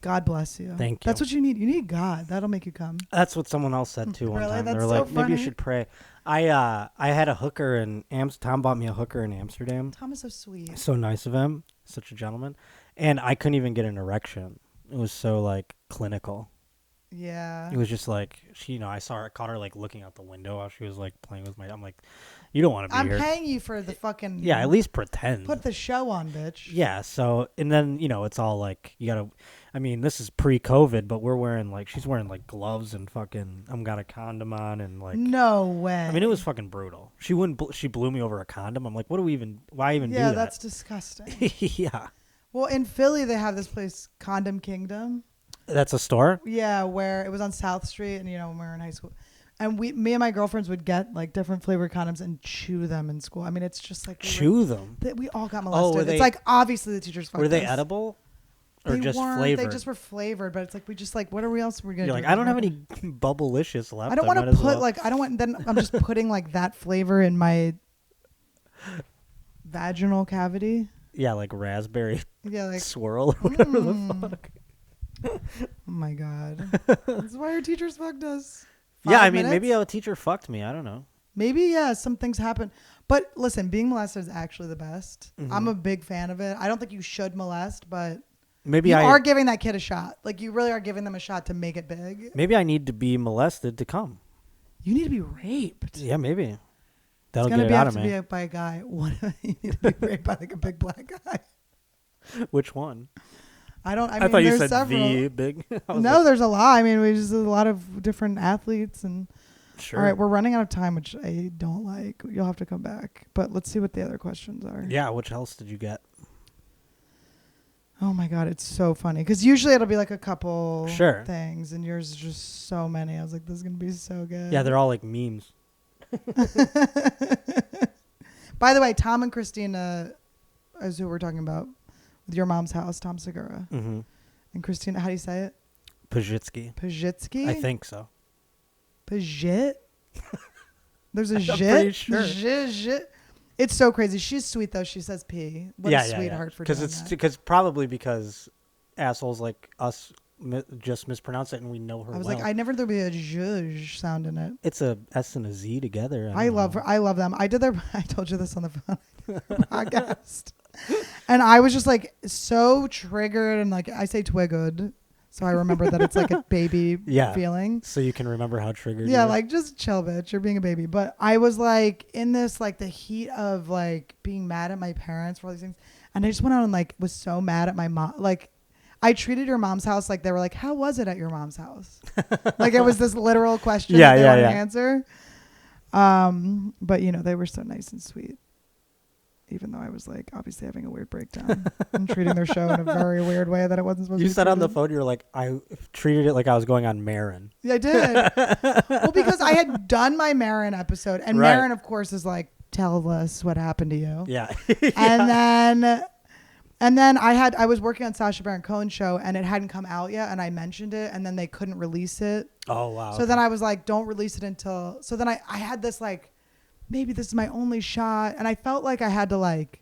God bless you. Thank you. That's what you need. You need God. That'll make you come. That's what someone else said too one Really? time. That's They were so like, maybe you funny. should pray. I had a hooker in Tom bought me a hooker in Amsterdam. Tom is so sweet. So nice of him, such a gentleman, and I couldn't even get an erection. It was so like clinical. Yeah. It was just like I caught her like looking out the window while she was like playing with I'm like, you don't want to be I'm here. paying you for the fucking. Yeah, at least pretend. Put the show on, bitch. Yeah. So and then it's all like you gotta. I mean, this is pre-COVID, but we're wearing like she's wearing like gloves and fucking. Got a condom on and like. No way. I mean, it was fucking brutal. She wouldn't. She blew me over a condom. I'm like, what do we even? Why even do that? Yeah, that's disgusting. Yeah. Well, in Philly, they have this place, Condom Kingdom. That's a store? Yeah, where it was on South Street, and when we were in high school, and me and my girlfriends would get like different flavored condoms and chew them in school. I mean, it's just like chew them. We all got molested. were they, it's like obviously the teachers. Were they us. edible, or they just weren't, flavored? They just were flavored, but it's like we just like what are we else we're gonna? You're do? like I don't have any bubblicious left. I don't want to put like I don't want. Then I'm just putting like that flavor in my vaginal cavity. Yeah, like raspberry. Yeah, like swirl or whatever the fuck. Oh my god, that's why our teachers fucked us. Yeah, I mean, 5 minutes? maybe a teacher fucked me. I don't know. Maybe, yeah, some things happen. But listen, being molested is actually the best. Mm-hmm. I'm a big fan of it. I don't think you should molest, but maybe you I are giving that kid a shot. Like, you really are giving them a shot to make it big. Maybe I need to be molested to come. You need to be raped. Yeah, maybe. That'll It's going get to it out have of to me. be by a guy. What you need to be raped by like a big black guy. Which one? I mean, thought you there's said several. the big. No, there's a lot. I mean, we just a lot of different athletes and. Sure. All right, we're running out of time, which I don't like. You'll have to come back. But let's see what the other questions are. Yeah, which else did you get? Oh my God, it's so funny. Because usually it'll be like a couple Sure. things, and yours is just so many. I was like, this is going to be so good. Yeah, they're all like memes. By the way, Tom and Christina is who we're talking about with your mom's house, Tom Segura. Mm-hmm. And Christina, how do you say it? Pajitsky. Pajitsky? I think so. Pajit? There's a I'm jit? pretty sure. Jit. It's so crazy. She's sweet, though. She says P. What a sweetheart for doing that. Because assholes like us just mispronounce it and we know her I was well. like, I never thought there'd be a zhuzh sound in it. It's a S and a Z together. I love her. I love them. I told you this on the phone podcast. And I was just like so triggered and like I say twiggled. So I remember that it's like a baby feeling. So you can remember how triggered Yeah, you like just chill, bitch. You're being a baby. But I was like in this like the heat of like being mad at my parents for all these things. And I just went out and like was so mad at my mom. Like I treated your mom's house like they were like, how was it at your mom's house? Like it was this literal question that they wanted to answer. But they were so nice and sweet. Even though I was like obviously having a weird breakdown and treating their show in a very weird way that it wasn't supposed to be. You said on the treated. phone, you were like, I treated it like I was going on Marin. Yeah, I did. Well, because I had done my Marin episode, and Right. Marin, of course, is like tell us what happened to you. Yeah. And then I was working on Sacha Baron Cohen's show, and it hadn't come out yet, and I mentioned it, and then they couldn't release it. Oh, wow. So then I was like, don't release it until... So then I had this like, maybe this is my only shot, and I felt like I had to like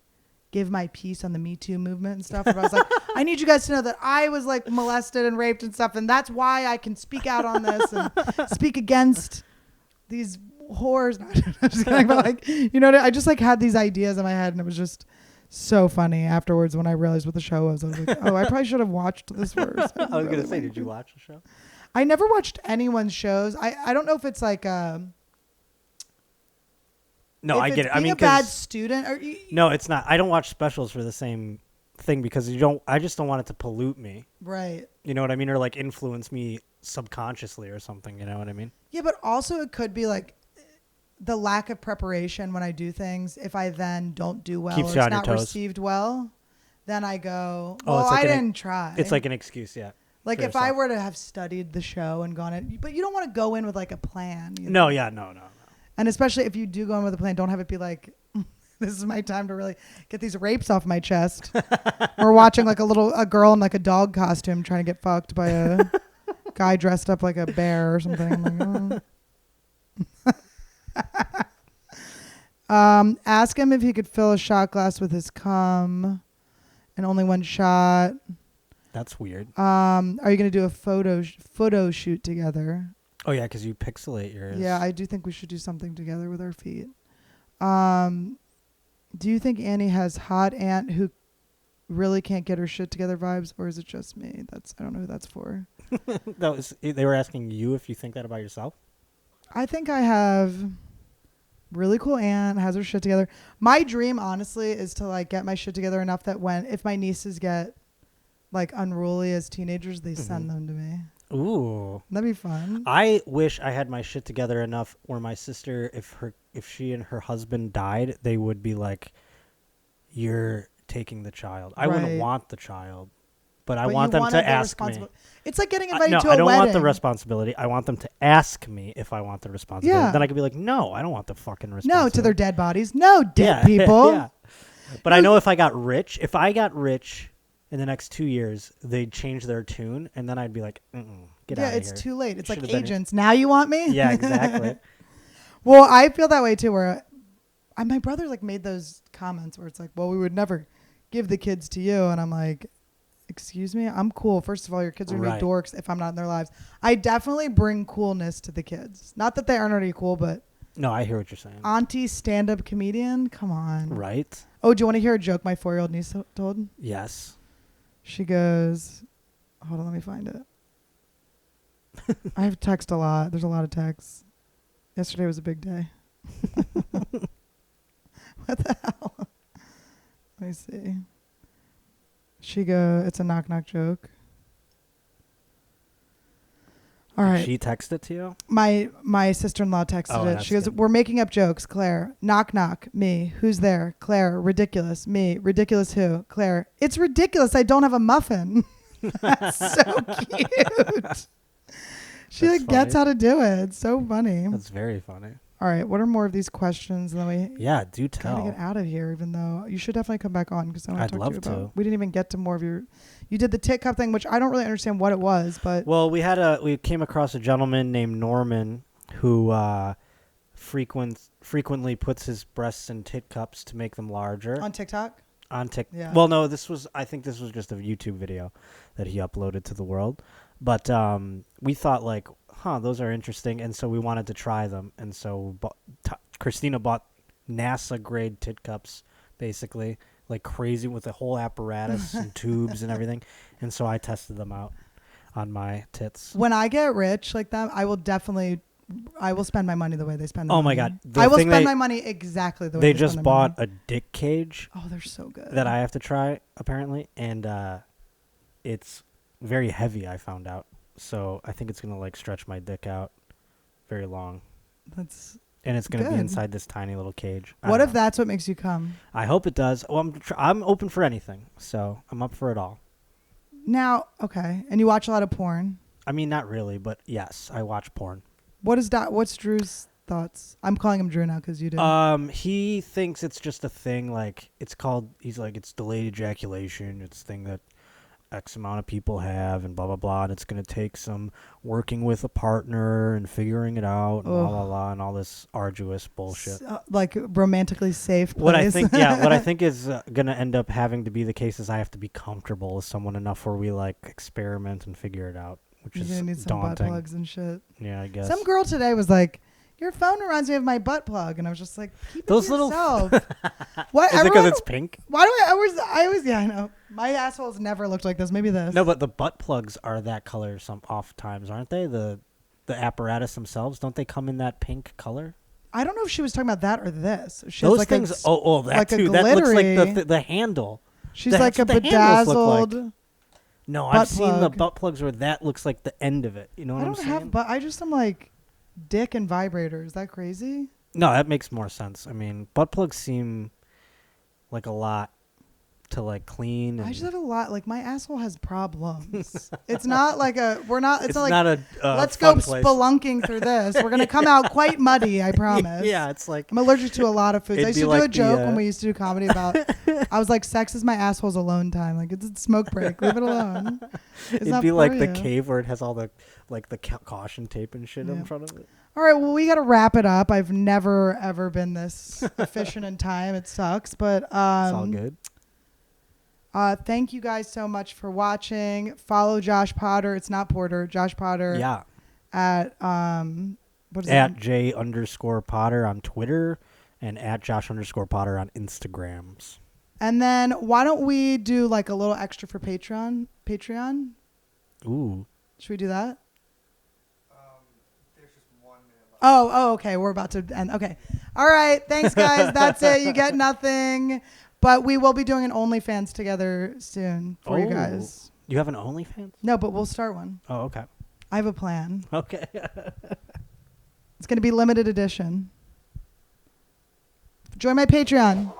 give my piece on the Me Too movement and stuff. But I was like, I need you guys to know that I was like molested and raped and stuff, and that's why I can speak out on this and speak against these whores. No, I'm just kidding, but like, you know, I just like had these ideas in my head, and it was just... so funny afterwards when I realized what the show was. I was like, oh, I probably should have watched this first. I was going to say, did you watch the show? I never watched anyone's shows. I don't know if it's like no, I get it. I mean, a bad student. Or no, it's not. I don't watch specials for the same thing because I just don't want it to pollute me. Right. You know what I mean? Or like influence me subconsciously or something. You know what I mean? Yeah, but also it could be like the lack of preparation when I do things. If I then don't do well Keeps or you it's on your not toes. received well, then I go, Oh, well, it's like I didn't try. It's like an excuse, yeah. Like if yourself. I were to have studied the show and gone in, but you don't want to go in with like a plan. You No, know? yeah, no. And especially if you do go in with a plan, don't have it be like, this is my time to really get these rapes off my chest. Or watching like a girl in like a dog costume trying to get fucked by a guy dressed up like a bear or something. I'm like, oh. Ask him if he could fill a shot glass with his cum and only one shot. That's weird. Are you going to do a photo shoot together? Oh, yeah, because you pixelate yours. Yeah, I do think we should do something together with our feet. Do you think Annie has hot aunt who really can't get her shit together vibes, or is it just me? I don't know who that's for. They were asking you if you think that about yourself? I think I have really cool aunt, has her shit together. My dream, honestly, is to like get my shit together enough that if my nieces get like unruly as teenagers, they send them to me. Ooh. That'd be fun. I wish I had my shit together enough where my sister, if she and her husband died, they would be like, you're taking the child. I wouldn't want the child, but I want them to ask me. It's like getting invited to a wedding. No, I don't want the responsibility. I want them to ask me if I want the responsibility. Yeah. Then I could be like, no, I don't want the fucking responsibility. No, to their dead bodies. No, dead people. Yeah. But I know if I got rich in the next 2 years, they'd change their tune, and then I'd be like, get out of here. Yeah, it's too late. It's like agents. Now you want me? Yeah, exactly. Well, I feel that way too, where my brother like made those comments where it's like, well, we would never give the kids to you. And I'm like, excuse me? I'm cool. First of all, your kids are going to be dorks if I'm not in their lives. I definitely bring coolness to the kids. Not that they aren't already cool, but... No, I hear what you're saying. Auntie stand-up comedian? Come on. Right? Oh, do you want to hear a joke my 4-year-old niece told? Yes. She goes... Hold on, let me find it. I have text a lot. There's a lot of texts. Yesterday was a big day. What the hell? Let me see. It's a knock-knock joke. All right. She texted to you? My sister-in-law texted it. She goes, we're making up jokes, Claire. Knock, knock. Me. Who's there? Claire. Ridiculous. Me. Ridiculous who? Claire. It's ridiculous. I don't have a muffin. That's so cute. She like gets how to do it. It's so funny. That's very funny. All right. What are more of these questions? And then do tell. Gotta get out of here, even though you should definitely come back on because I want to talk to you about. We didn't even get to more of your. You did the tit cup thing, which I don't really understand what it was, but. Well, we came across a gentleman named Norman who frequently puts his breasts in tit cups to make them larger. On TikTok? On TikTok. Yeah. Well, no, I think this was just a YouTube video that he uploaded to the world. But we thought like, those are interesting, and so we wanted to try them. And so Christina bought NASA-grade tit cups, basically, like crazy with a whole apparatus and tubes and everything. And so I tested them out on my tits. When I get rich like that, I will spend my money the way they spend their money. Oh, my God. I will spend my money exactly the way they spend just their bought money. a dick cage. Oh, they're so good. That I have to try, apparently. And it's very heavy, I found out. So I think it's going to like stretch my dick out very long. And it's going to be inside this tiny little cage. What if that's what makes you come? I hope it does. Well, I'm open for anything. So I'm up for it all. Now, okay. And you watch a lot of porn? I mean, not really, but yes, I watch porn. What's Drew's thoughts? I'm calling him Drew now because you did. He thinks it's just a thing. Like it's called. He's like it's delayed ejaculation. It's a thing that X amount of people have, and blah blah blah. And it's gonna take some working with a partner and figuring it out, and blah blah blah, and all this arduous bullshit. Like romantically safe place. What I think, what I think is gonna end up having to be the case is I have to be comfortable with someone enough where we like experiment and figure it out, which You're is gonna need some butt daunting. plugs and shit. Yeah, I guess. Some girl today was like, "Your phone reminds me of my butt plug," and I was just like, "Keep Those it to little yourself." What? Is it because it's pink? Why do I always yeah, I know. My asshole's never looked like this. Maybe this. No, but the butt plugs are that color some off times, aren't they? The apparatus themselves, don't they come in that pink color? I don't know if she was talking about that or this. She Those has like things. that That a too. That looks glittery. like the handle. She's That's like a what the handles look bedazzled. No, butt I've seen the plug. butt plugs where that looks like the end of it. You know what I I'm don't saying? have, but I just am like, dick and vibrator. Is that crazy? No, that makes more sense. I mean, butt plugs seem like a lot to like clean. And I just have a lot. Like my asshole has problems. It's not like a. We're not. It's not like. not a. Let's go fun place. spelunking through this. We're gonna come out quite muddy. I promise. Yeah, it's like I'm allergic to a lot of foods. It'd I used be to do like a joke the, when we used to do comedy about. I was like, "Sex is my asshole's alone time. Like it's a smoke break. Leave it alone." It's it'd not be for like the you. cave where it has all the like the caution tape and shit Yeah. in front of it. All right, well, we got to wrap it up. I've never ever been this efficient in time. It sucks, but It's all good. Thank you guys so much for watching. Follow Josh Potter. It's not Porter. Josh Potter. Yeah. At what is At it? J_Potter on Twitter and at Josh_Potter on Instagrams. And then why don't we do like a little extra for Patreon? Patreon? Ooh. Should we do that? There's just 1 minute left. Oh, okay. We're about to end. Okay. All right. Thanks, guys. That's it. You get nothing. But we will be doing an OnlyFans together soon for you guys. You have an OnlyFans? No, but we'll start one. Oh, okay. I have a plan. Okay. It's going to be limited edition. Join my Patreon.